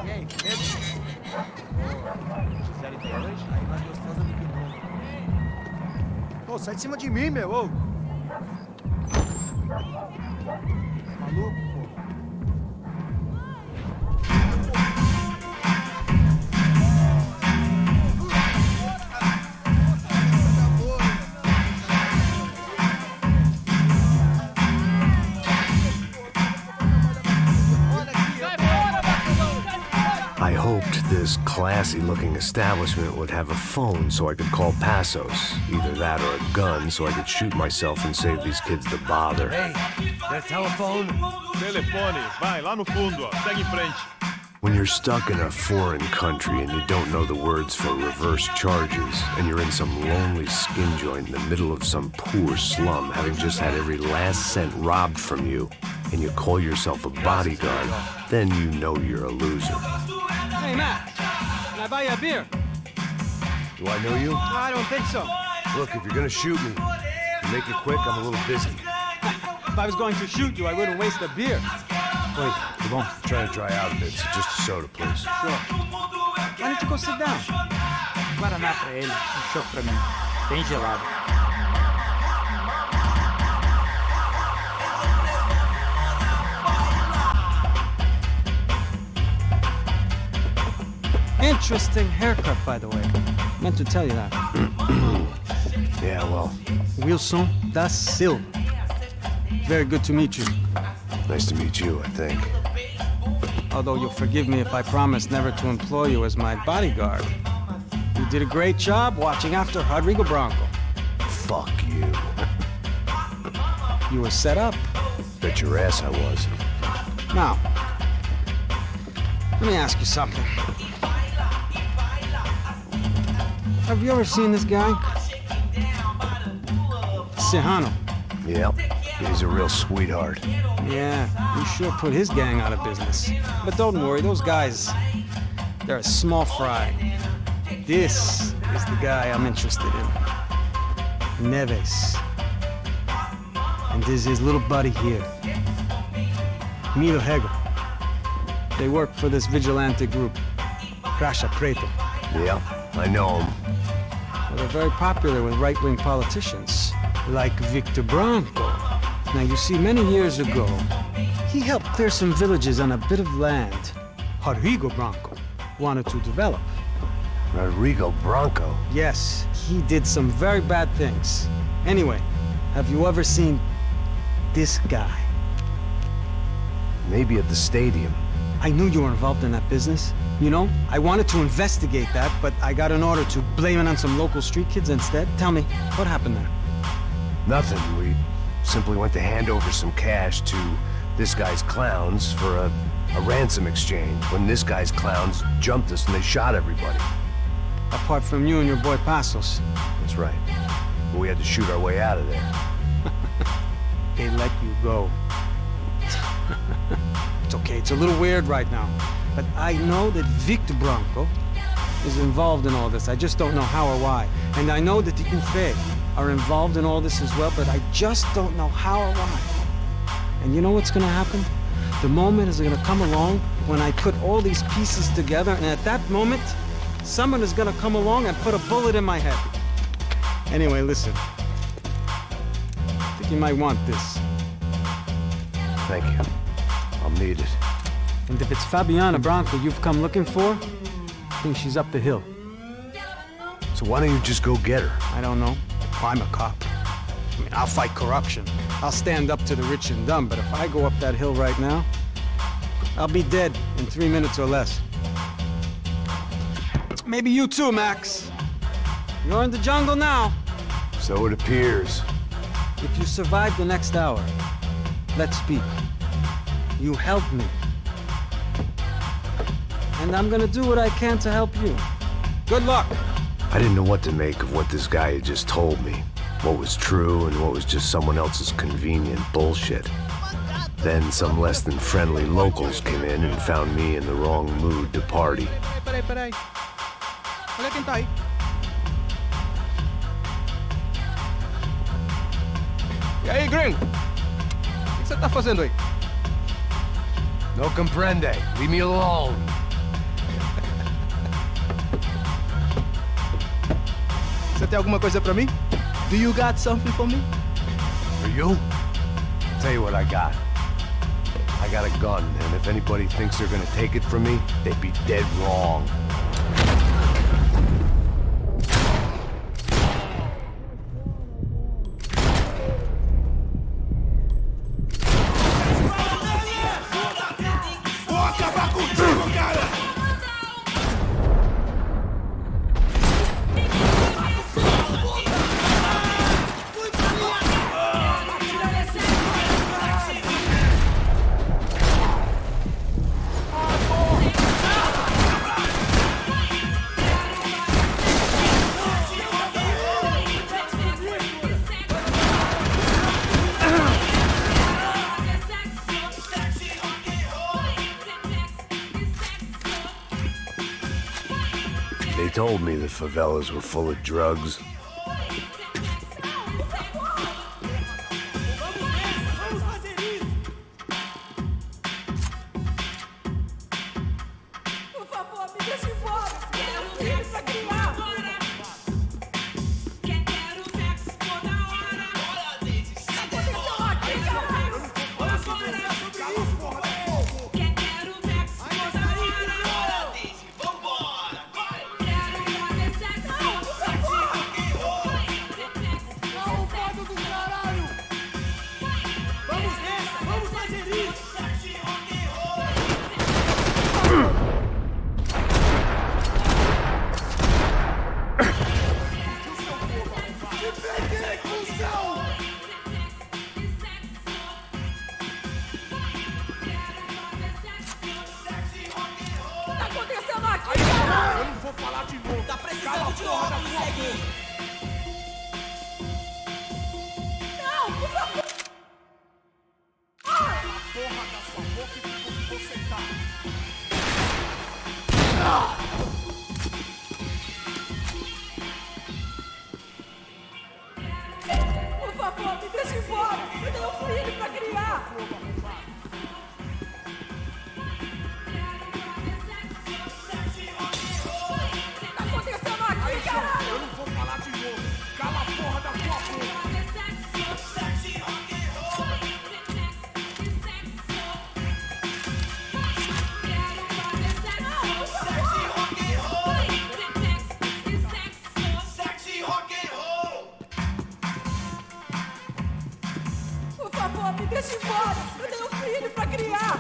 E aí, beleza? Fizeram ideia hoje? Aí mais gostosa do que nunca. Pô, sai de cima de mim, meu! Ô. Maluco, pô. I hoped this classy-looking establishment would have a phone so I could call Passos. Either that or a gun so I could shoot myself and save these kids the bother. Hey, that telephone? Telefone, vai, lá no fundo, ó. Segue em frente. When you're stuck in a foreign country and you don't know the words for reverse charges, and you're in some lonely skin joint in the middle of some poor slum, having just had every last cent robbed from you, and you call yourself a bodyguard, then you know you're a loser. Hey, Matt. Can I buy you a beer? Do I know you? I don't think so. Look, if you're gonna shoot me, make it quick, I'm a little busy. If I was going to shoot you, I wouldn't waste a beer. Wait, come on. I'm trying to dry out a bit, so just a soda, please. Sure. Why don't you go sit down? Guaraná pra ele, chopp pra mim. Bem gelado. Interesting haircut, by the way. Meant to tell you that. Yeah, well, Wilson da Silva. Very good to meet you. nice to meet you, I think. Although you'll forgive me if I promise never to employ you as my bodyguard. You did a great job watching after Rodrigo Bronco. Fuck you. You were set up. Bet your ass I was. Now, let me ask you something. Have you ever seen this guy? Serrano. Yep. He's a real sweetheart. Yeah, he sure put his gang out of business. But don't worry, those guys, they're a small fry. This is the guy I'm interested in. Neves. And this is his little buddy here. Milo Hegel. They work for this vigilante group, Crasha Preto. Yeah, I know him. Well, they're very popular with right-wing politicians, like Victor Branco. Now, you see, many years ago, he helped clear some villages on a bit of land Rodrigo Branco wanted to develop. Rodrigo Branco? Yes, he did some very bad things. Anyway, have you ever seen this guy? Maybe at the stadium. I knew you were involved in that business. You know, I wanted to investigate that, but I got an order to blame it on some local street kids instead. Tell me, what happened there? Nothing. We simply went to hand over some cash to this guy's clowns for a ransom exchange when this guy's clowns jumped us and they shot everybody. Apart from you and your boy Passos. That's right. But we had to shoot our way out of there. They let you go. It's okay, it's a little weird right now. But I know that Victor Branco is involved in all this. I just don't know how or why. And I know that the UFE are involved in all this as well, but I just don't know how or why. And you know what's gonna happen? The moment is gonna come along when I put all these pieces together, and at that moment, someone is gonna come along and put a bullet in my head. Anyway, listen. I think you might want this. Thank you. I'll need it. And if it's Fabiana Branco you've come looking for, I think she's up the hill. So why don't you just go get her? I don't know. I'm a cop. I mean, I'll fight corruption. I'll stand up to the rich and dumb, but if I go up that hill right now, I'll be dead in 3 minutes or less. Maybe you too, Max. You're in the jungle now. So it appears. If you survive the next hour, let's speak. You help me. And I'm gonna do what I can to help you. Good luck. I didn't know what to make of what this guy had just told me. What was true and what was just someone else's convenient bullshit. Then some less than friendly locals came in and found me in the wrong mood to party. Peraí. Olha quem tá aí. E aí, gringo? O que você tá fazendo aí? No comprende. Leave me alone. Você tem alguma coisa pra mim? Do you got something for me? For you? Tell you what I got. I got a gun, and if anybody thinks they're gonna take it from me, they'd be dead wrong. They told me the favelas were full of drugs. Não, por favor! porra da sua boca e fica onde você tá. Por favor, me deixe embora. Eu tenho um filho pra criar. Eu não vou falar de novo. Cala a porra da tua boca. Por favor, me deixe embora. Eu tenho um filho pra criar.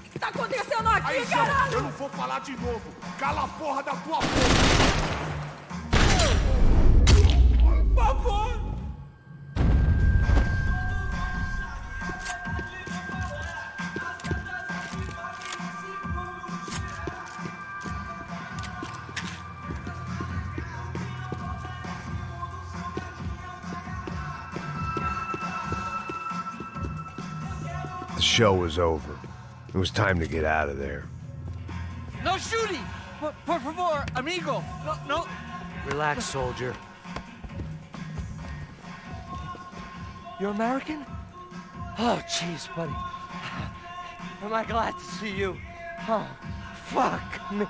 O que tá acontecendo aqui, Aí, caralho? eu não vou falar de novo. Cala a porra da tua boca. Por favor. The show was over. It was time to get out of there. No shooting! Por favor, amigo! No. Relax, soldier. You're American? Oh, jeez, buddy. Am I glad to see you? Oh, fuck me.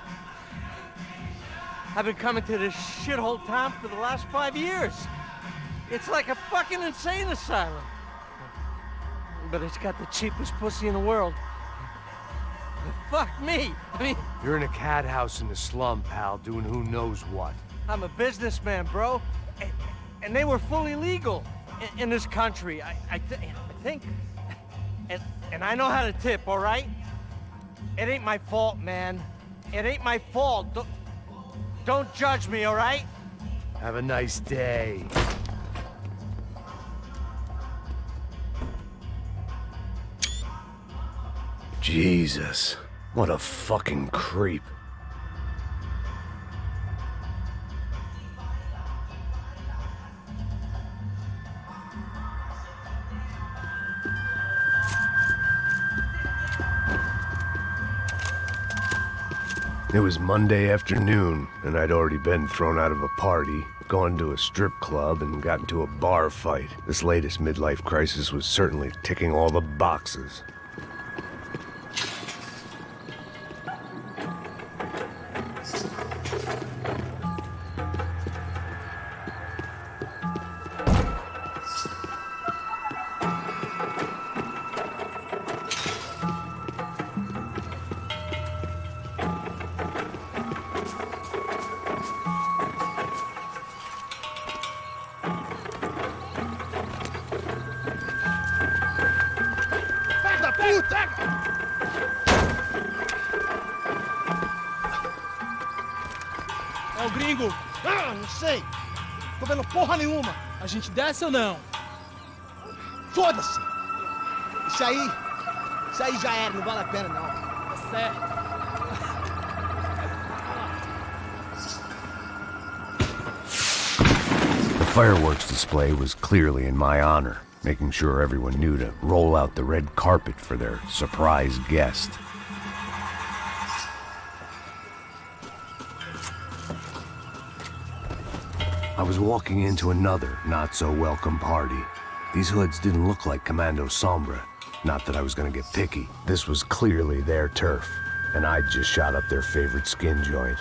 I've been coming to this shithole town for the last 5 years. It's like a fucking insane asylum. But it's got the cheapest pussy in the world. Fuck me! I mean, You're in a cat house in the slum, pal, doing who knows what. I'm a businessman, bro. And they were fully legal in this country. I think. And I know how to tip, all right? It ain't my fault, man. It ain't my fault. Don't judge me, all right? Have a nice day. Jesus, what a fucking creep. It was Monday afternoon, and I'd already been thrown out of a party, gone to a strip club, and got into a bar fight. This latest midlife crisis was certainly ticking all the boxes. É o gringo. Ah, não sei. Tô vendo porra nenhuma. A gente desce ou não? Foda-se. Isso aí já era, não vale a pena não. Tá certo. The fireworks display was clearly in my honor, making sure everyone knew to roll out the red carpet for their surprise guest. I was walking into another not-so-welcome party. These hoods didn't look like Commando Sombra. Not that I was gonna get picky. This was clearly their turf, and I'd just shot up their favorite skin joint.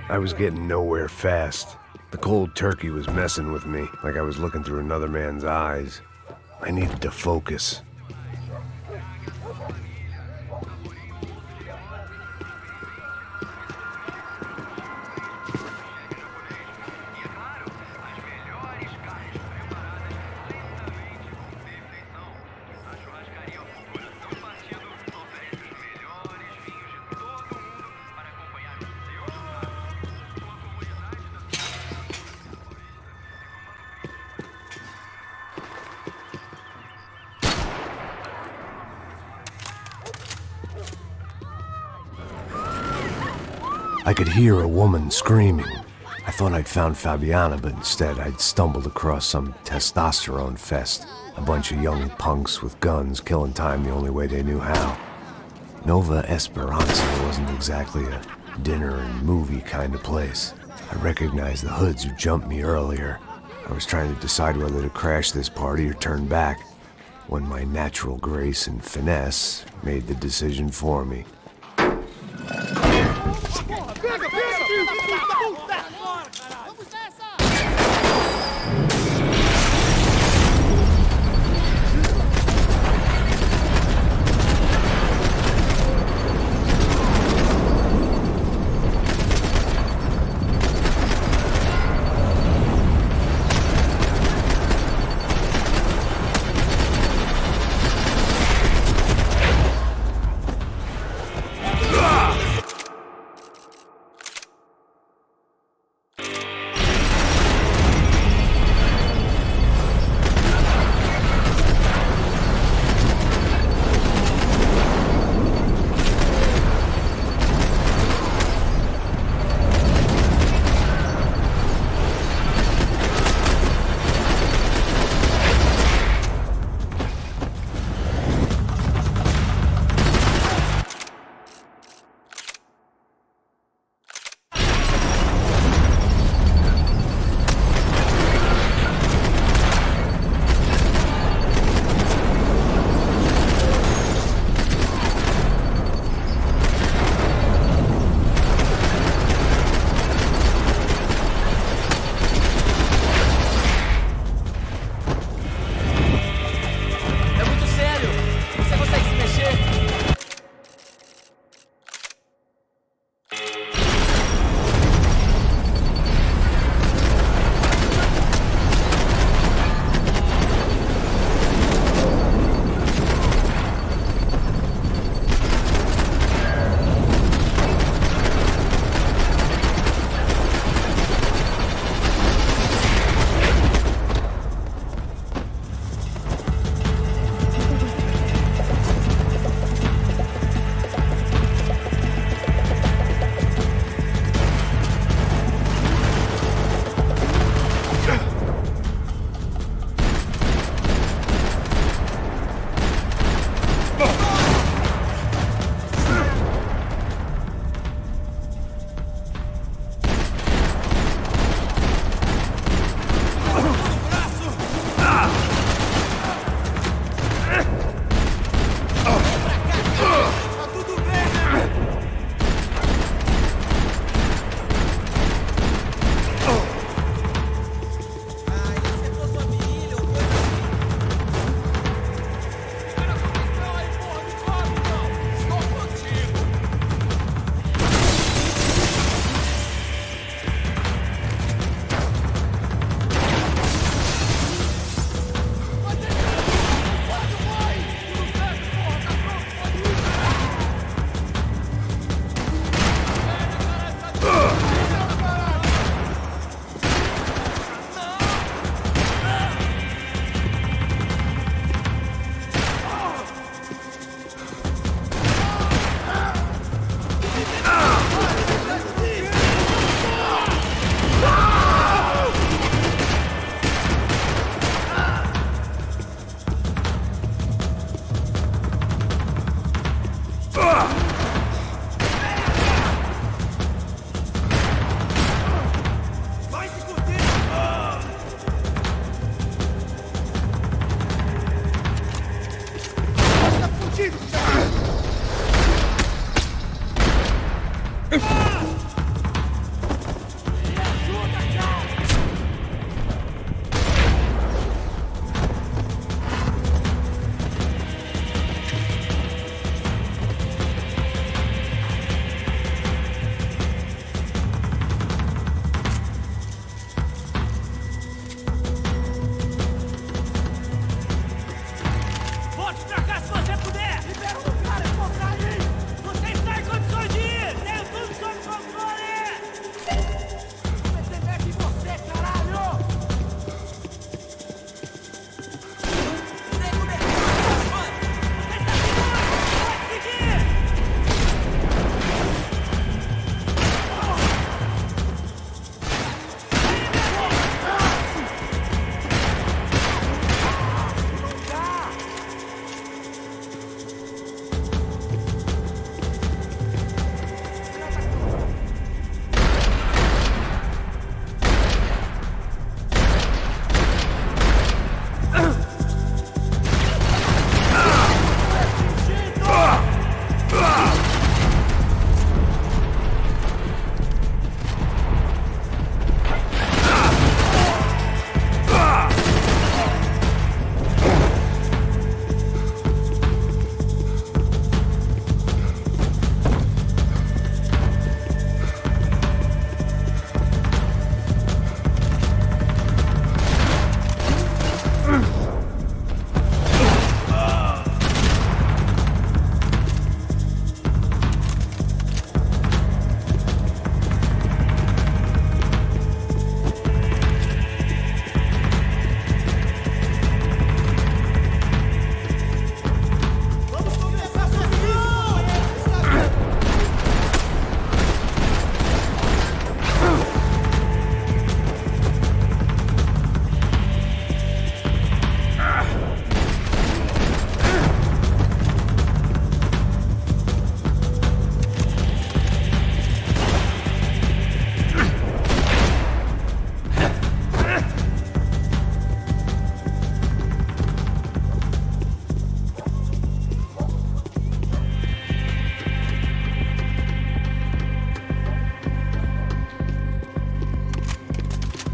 I was getting nowhere fast. The cold turkey was messing with me, like I was looking through another man's eyes. I needed to focus. I could hear a woman screaming. I thought I'd found Fabiana, but instead I'd stumbled across some testosterone fest. A bunch of young punks with guns killing time the only way they knew how. Nova Esperanza wasn't exactly a dinner and movie kind of place. I recognized the hoods who jumped me earlier. I was trying to decide whether to crash this party or turn back, when my natural grace and finesse made the decision for me.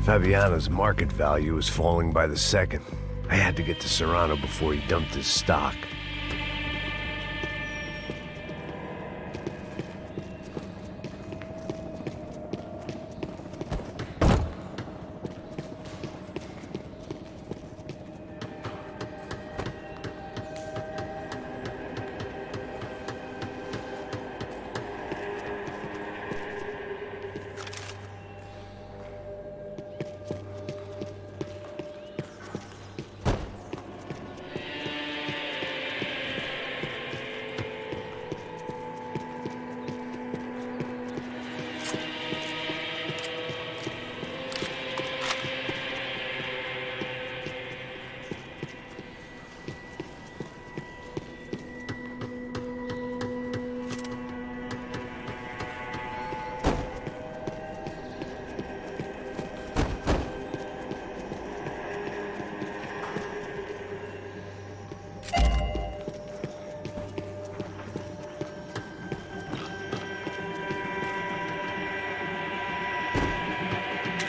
Fabiana's market value was falling by the second. I had to get to Serrano before he dumped his stock.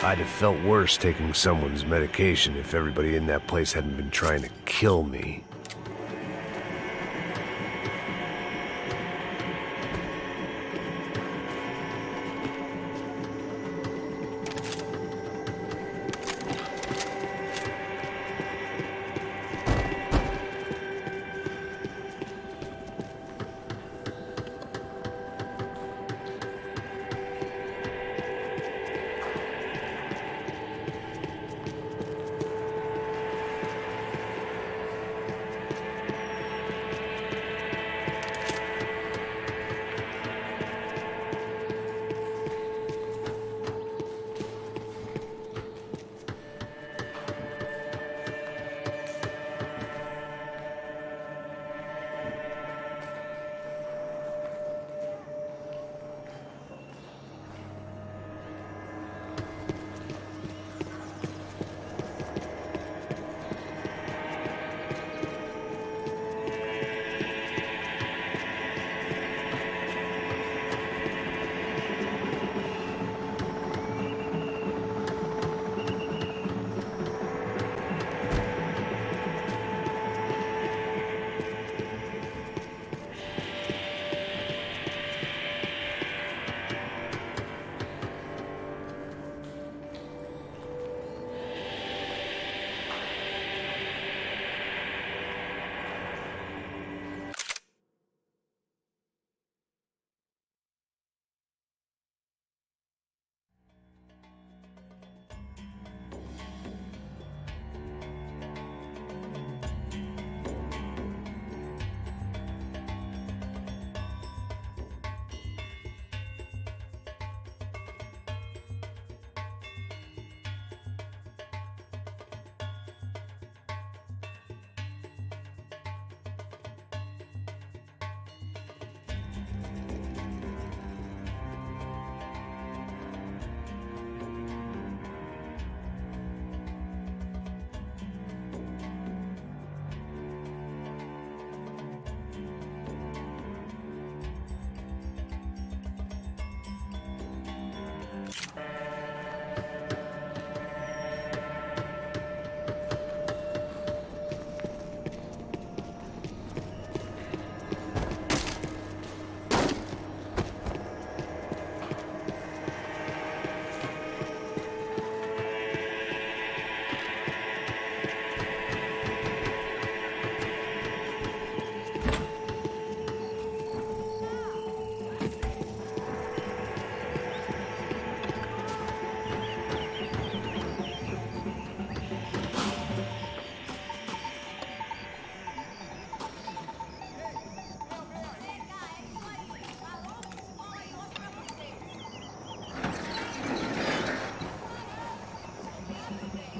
I'd have felt worse taking someone's medication if everybody in that place hadn't been trying to kill me.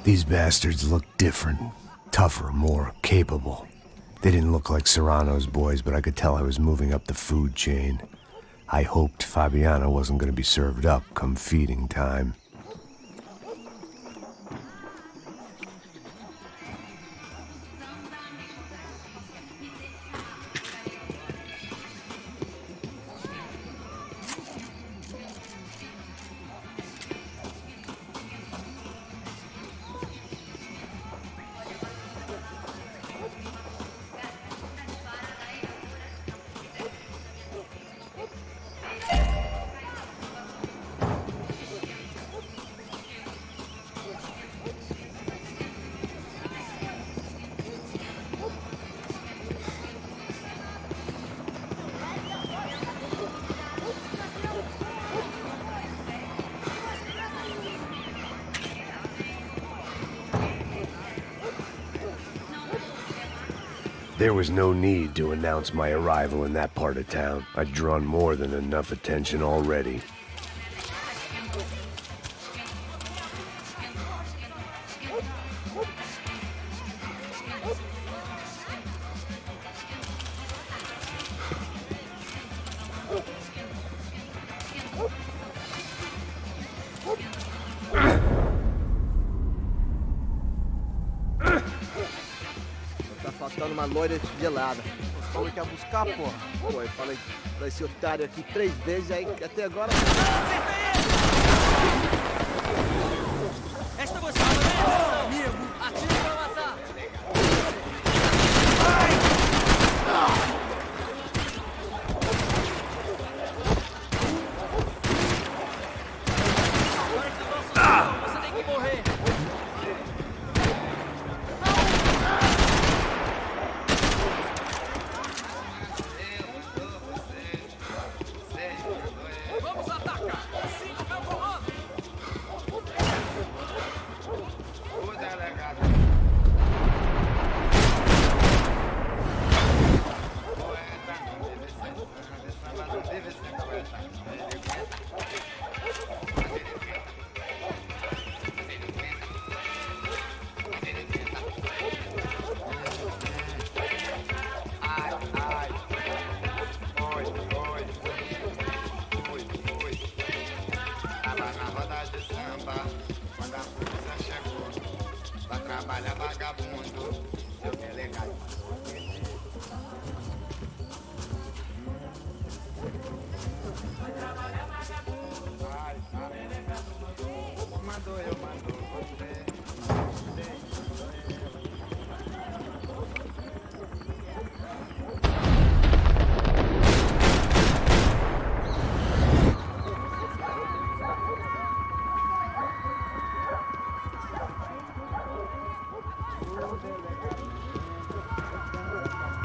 These bastards looked different, tougher, more capable. They didn't look like Serrano's boys, but I could tell I was moving up the food chain. I hoped Fabiana wasn't going to be served up come feeding time. There was no need to announce my arrival in that part of town. I'd drawn more than enough attention already. Tá faltando uma loira gelada. Você falou que ia buscar, porra. Pô, eu falei pra esse otário aqui 3 vezes, aí até agora... Esta você amigo! Atira pra matar! Você tem que morrer! Vamos atacar! Siga meu comando!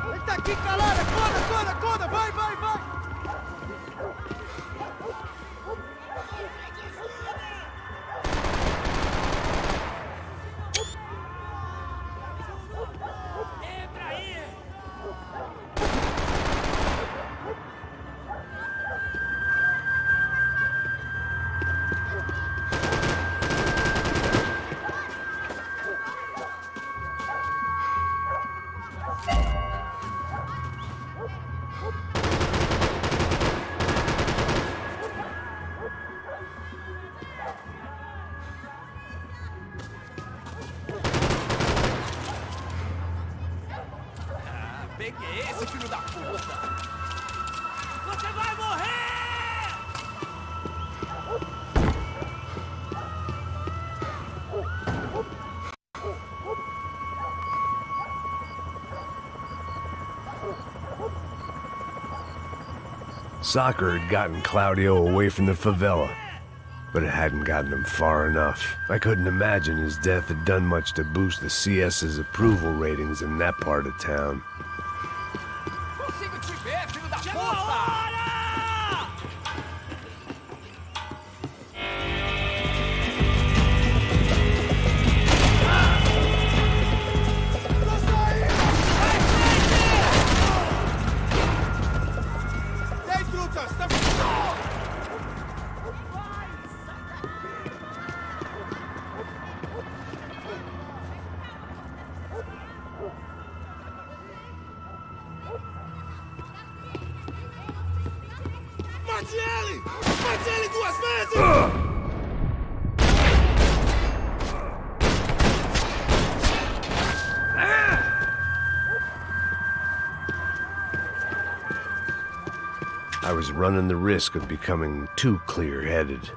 Ele tá aqui, calada! Corda! Vai! Entra aí! Peguei esse filho da puta! Você vai morrer! Soccer had gotten Claudio away from the favela, but it hadn't gotten him far enough. I couldn't imagine his death had done much to boost the CS's approval ratings in that part of town. Consigo te ver, filho da puta! Mate ele 2 vezes! I was running the risk of becoming too clear-headed.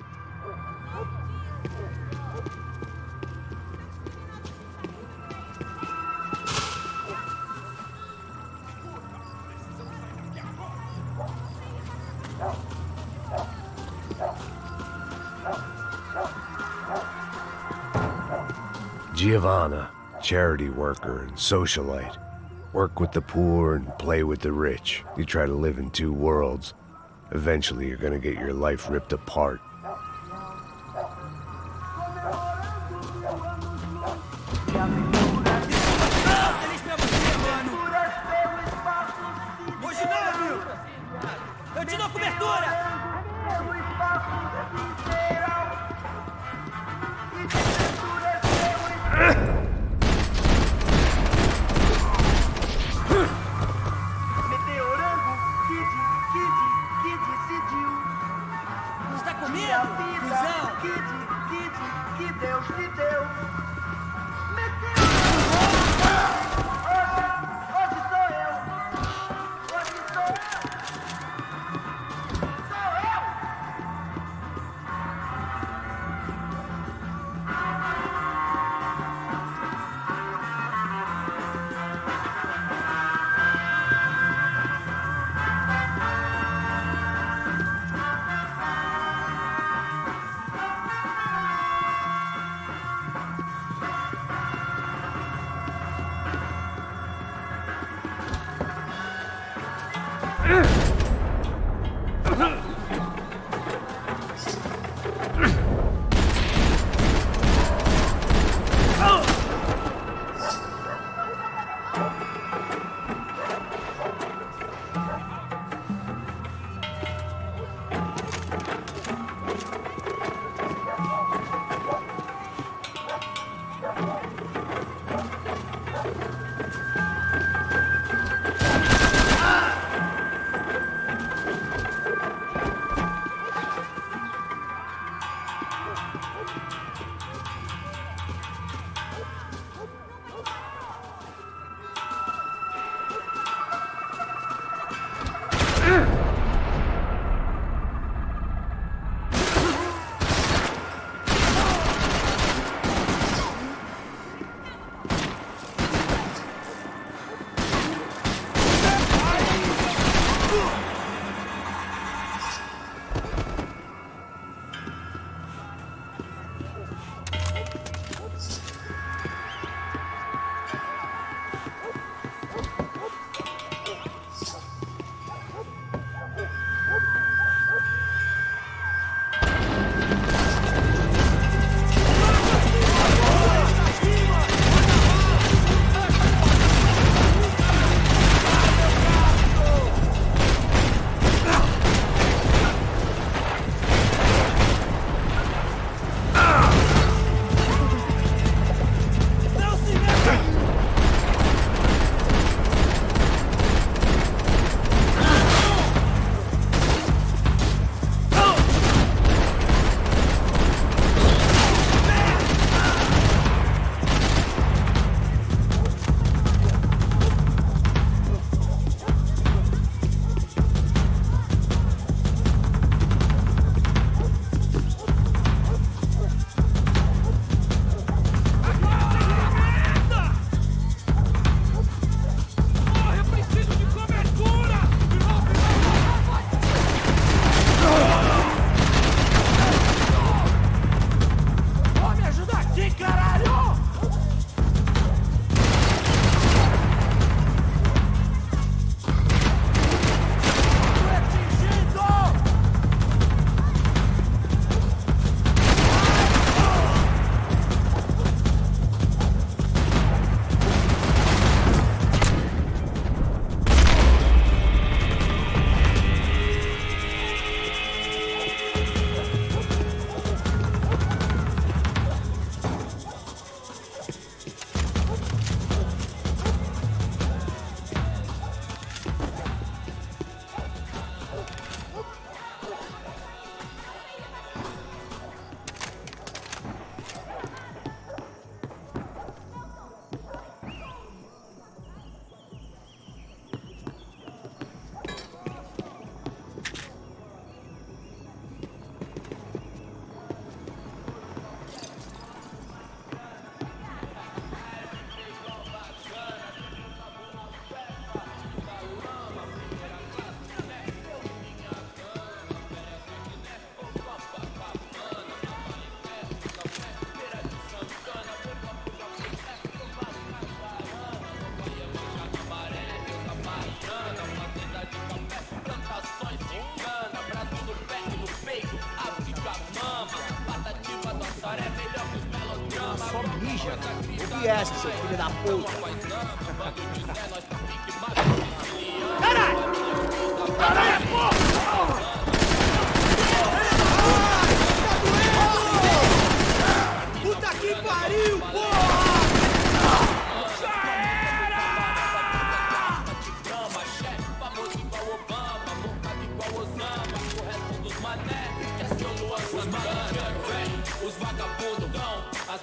Giovanna, charity worker and socialite. Work with the poor and play with the rich. You try to live in 2 worlds. Eventually, you're gonna get your life ripped apart. Ouvi essa, seu filho da puta. Caralho! Caralho, porra!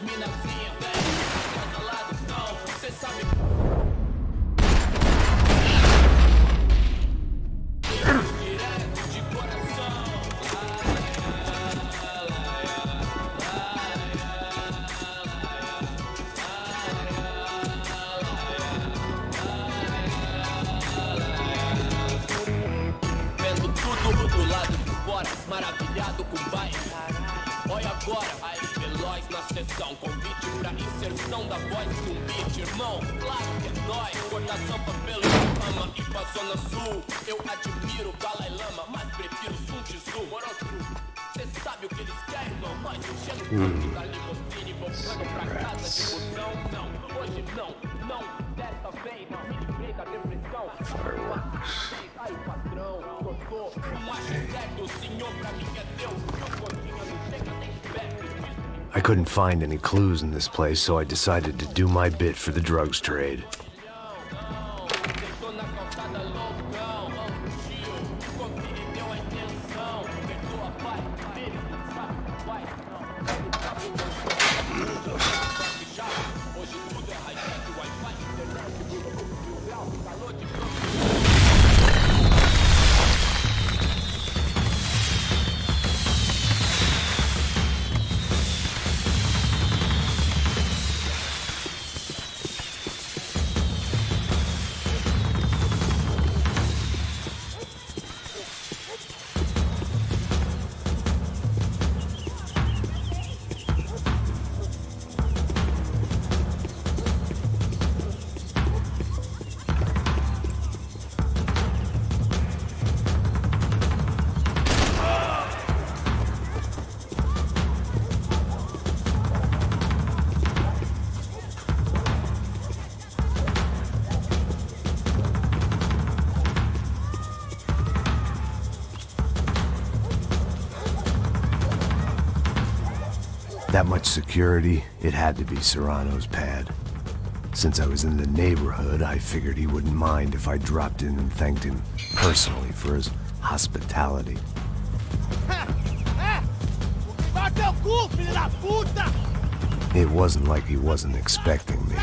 minazinhas, velho, casalado não, cê sabe. Direto de coração. Vendo tudo do lado de fora, maravilhado com o baile. Olha agora, aí veloz na sessão. Convite pra inserção da voz no beat, irmão. Claro que é nóis, cortação pra pelo ama e pra zona sul. Eu admiro o Dalai Lama, mas prefiro Sun Tzu. Morostro, cê sabe o que eles querem, irmão? Nós enchendo o canto da limusine, voltando pra casa de busão. Não, hoje não, dessa vez não me livrei da depressão. Aí patrão, gostou, o macho certo, o senhor pra mim é Deus. E o gordinho não chega nem perto. I couldn't find any clues in this place, so I decided to do my bit for the drugs trade. That much security, it had to be Serrano's pad. Since I was in the neighborhood, I figured he wouldn't mind if I dropped in and thanked him personally for his hospitality. It wasn't like he wasn't expecting me.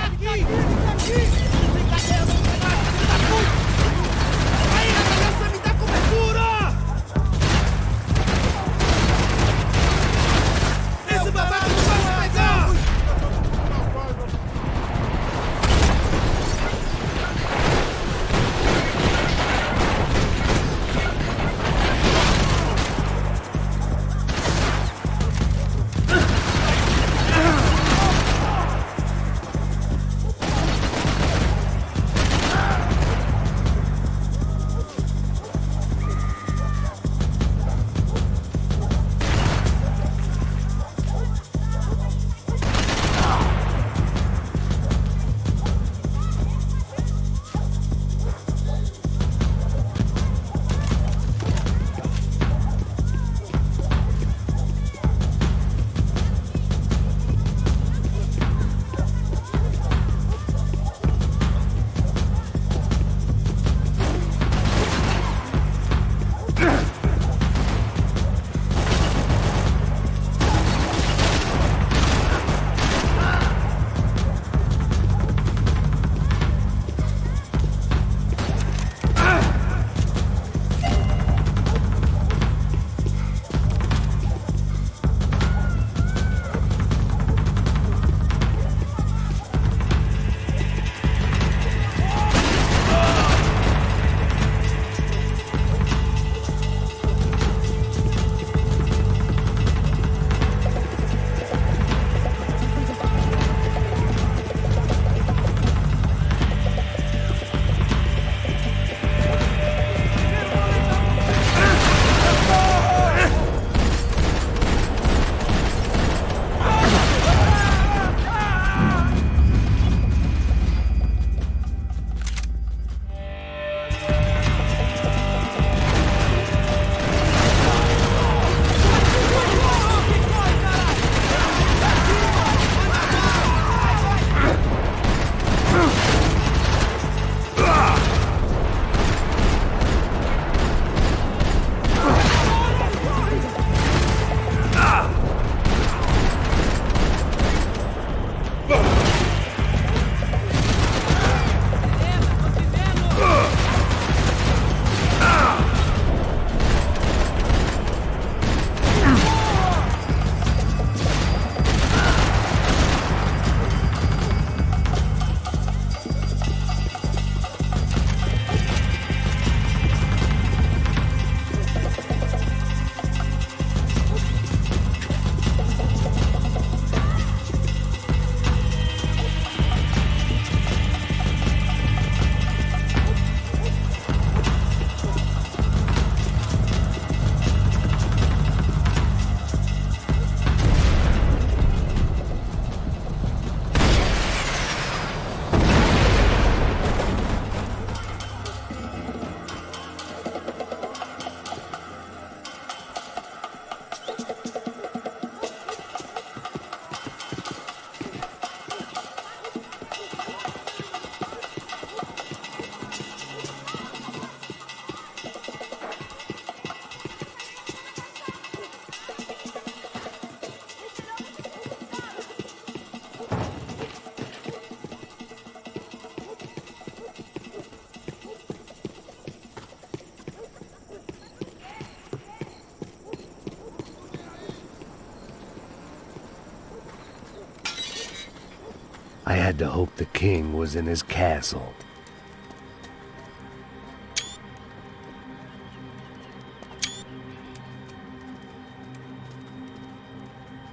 I had to hope the king was in his castle.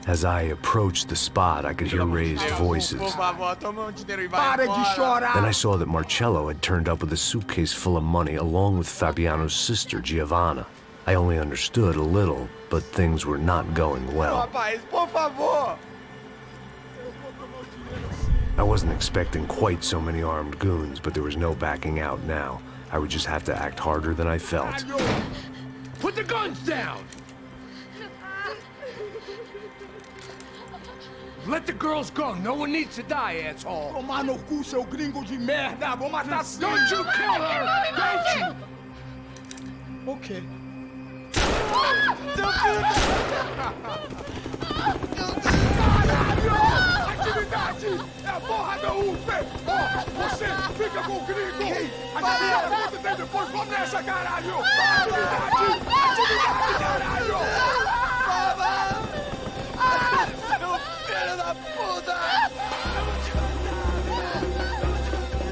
As I approached the spot, I could hear raised voices. Then I saw that Marcello had turned up with a suitcase full of money along with Fabiano's sister, Giovanna. I only understood a little, but things were not going well. I wasn't expecting quite so many armed goons, but there was no backing out now. I would just have to act harder than I felt. Put the guns down! Let the girls go. No one needs to die, asshole. Tomar no cu, seu gringo de merda. Vou matar sim. Don't you kill her! Don't you? Okay. Caralho! Atividade! É a porra da UF! Você fica com o gringo! A galera conta tem depois começa, caralho! Atividade! Atividade, caralho!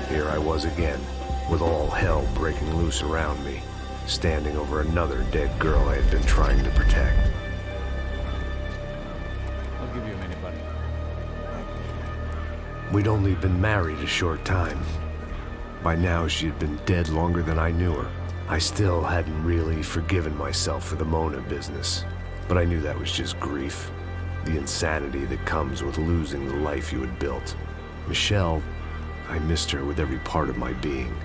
Here I was again, with all hell breaking loose around me, standing over another dead girl I had been trying to protect. I'll give you a minute, buddy. We'd only been married a short time. By now, she had been dead longer than I knew her. I still hadn't really forgiven myself for the Mona business, but I knew that was just grief. The insanity that comes with losing the life you had built. Michelle, I missed her with every part of my being.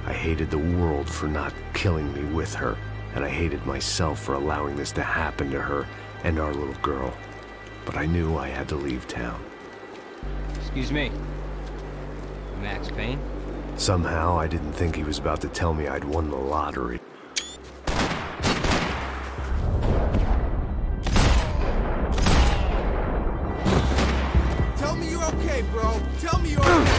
I hated the world for not killing me with her, and I hated myself for allowing this to happen to her and our little girl. But I knew I had to leave town. Excuse me. Max Payne? Somehow, I didn't think he was about to tell me I'd won the lottery. Tell me you're okay, bro. Tell me you're okay.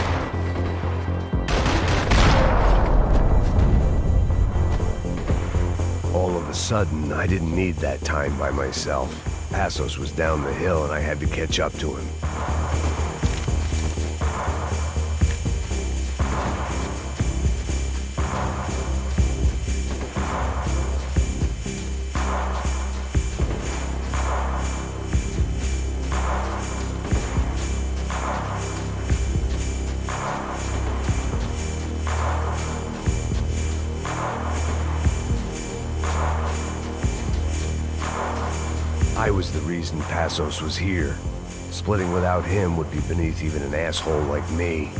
All of a sudden, I didn't need that time by myself. Passos was down the hill and I had to catch up to him. I was the reason Passos was here. Splitting without him would be beneath even an asshole like me.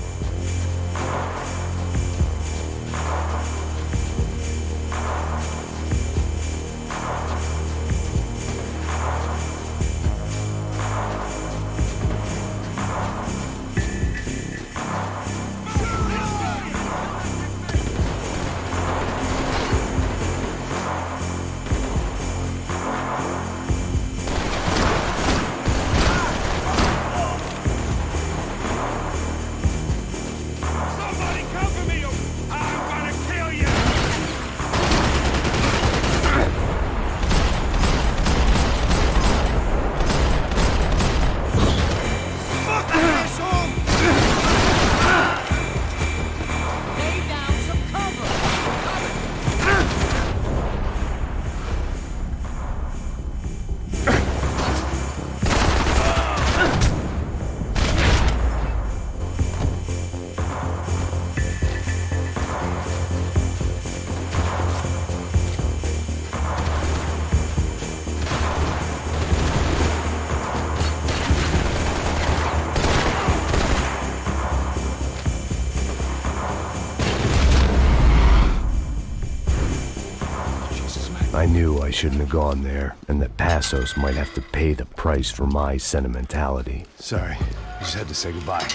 I knew I shouldn't have gone there, and that Passos might have to pay the price for my sentimentality. Sorry, I just had to say goodbye.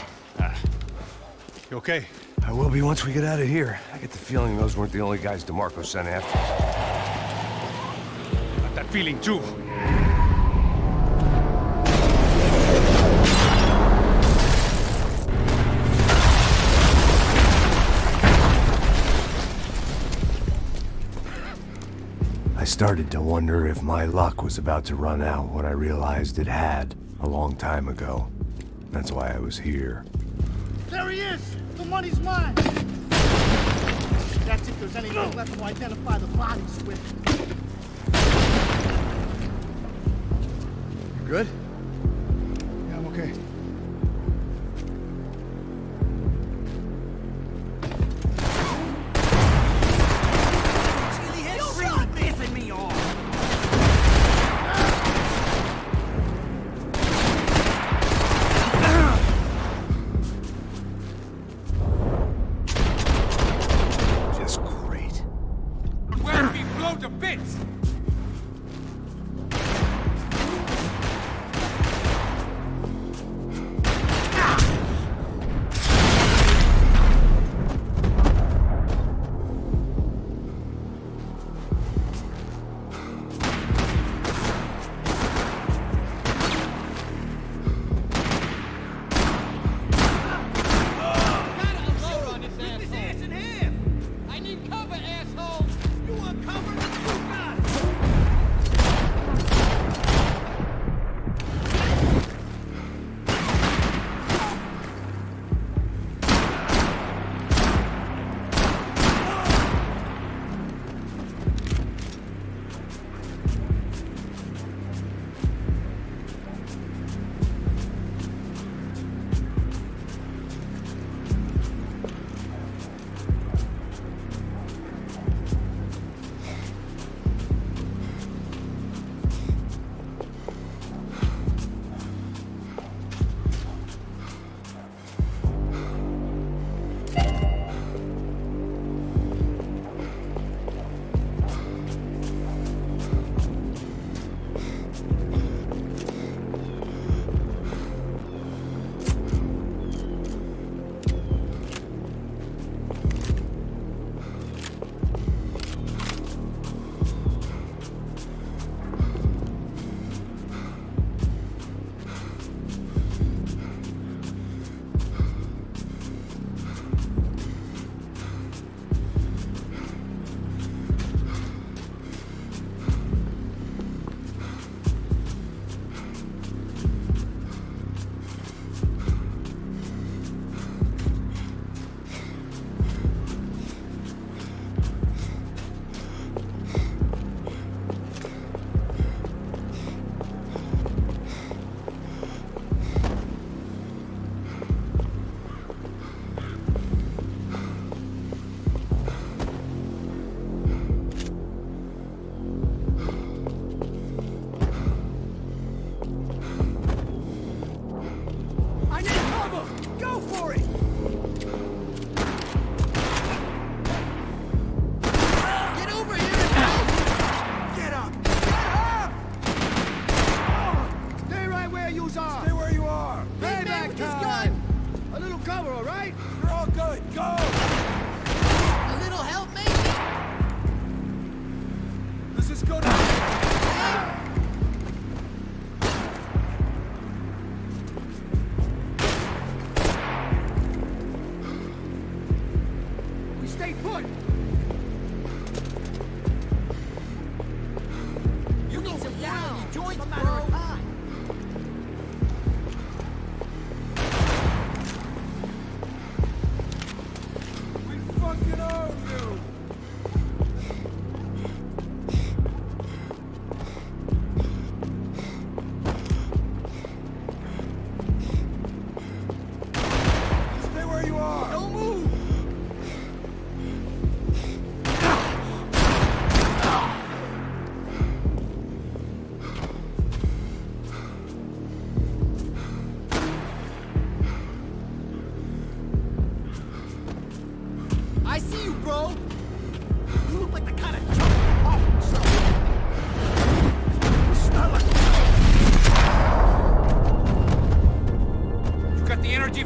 You okay? I will be once we get out of here. I get the feeling those weren't the only guys DeMarco sent after us. Got that feeling too. I started to wonder if my luck was about to run out when I realized it had, a long time ago. That's why I was here. There he is! The money's mine! That's if there's anything left to identify the bodies with. You good? Yeah, I'm okay. Just great. Where we blow to bits!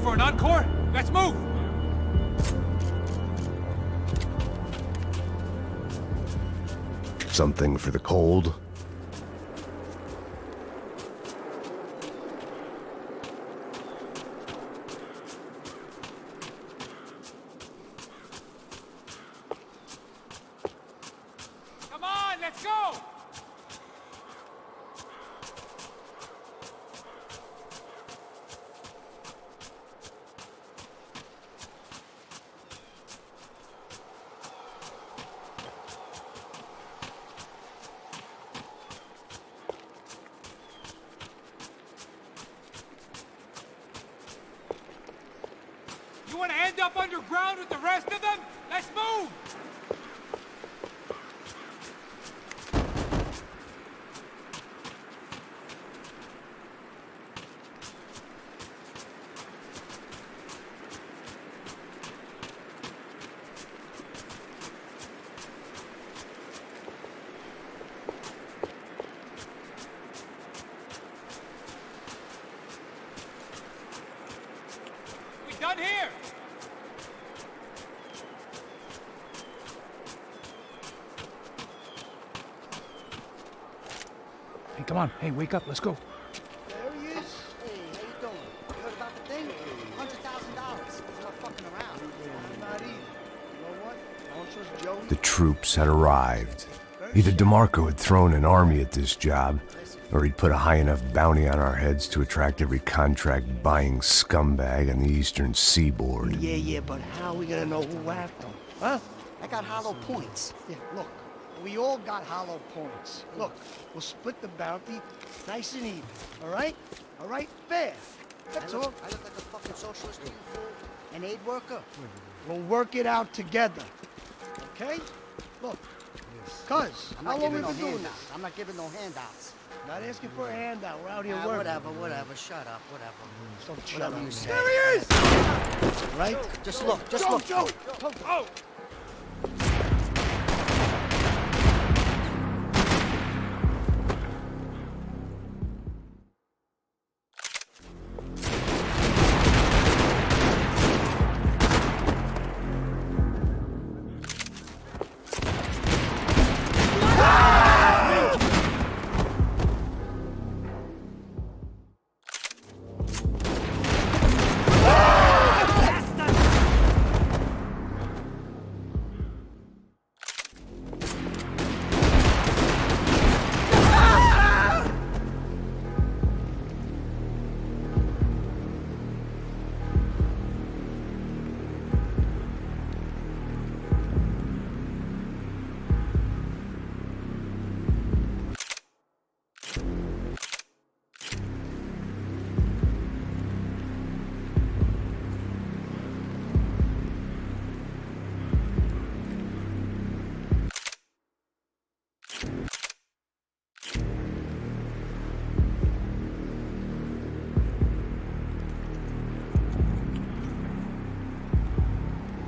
For an encore? Let's move! Something for the cold? Come on, let's go! You want to end up underground with the rest of them? Let's move! We done here! Hey, come on. Hey, wake up. Let's go. There he is. Hey, how you doing? You heard about the thing? $100,000. I'm not fucking around. I'm not either. You know what? I don't trust Joey. The troops had arrived. Either DeMarco had thrown an army at this job, or he'd put a high enough bounty on our heads to attract every contract-buying scumbag on the eastern seaboard. Yeah, but how are we gonna know who whacked him? Huh? I got hollow points. Yeah, look. We all got hollow points. Look, we'll split the bounty nice and even. All right? All right? Fair. That's all. I look like a fucking socialist to you, fool. An aid worker. We'll work it out together. Okay? Look. Cuz, how long we been doing this? I'm not giving no handouts. Not asking for a handout. We're out here working. Whatever. Shut up, whatever. Don't shut up. you say. There he is! Right? Just look, Joe!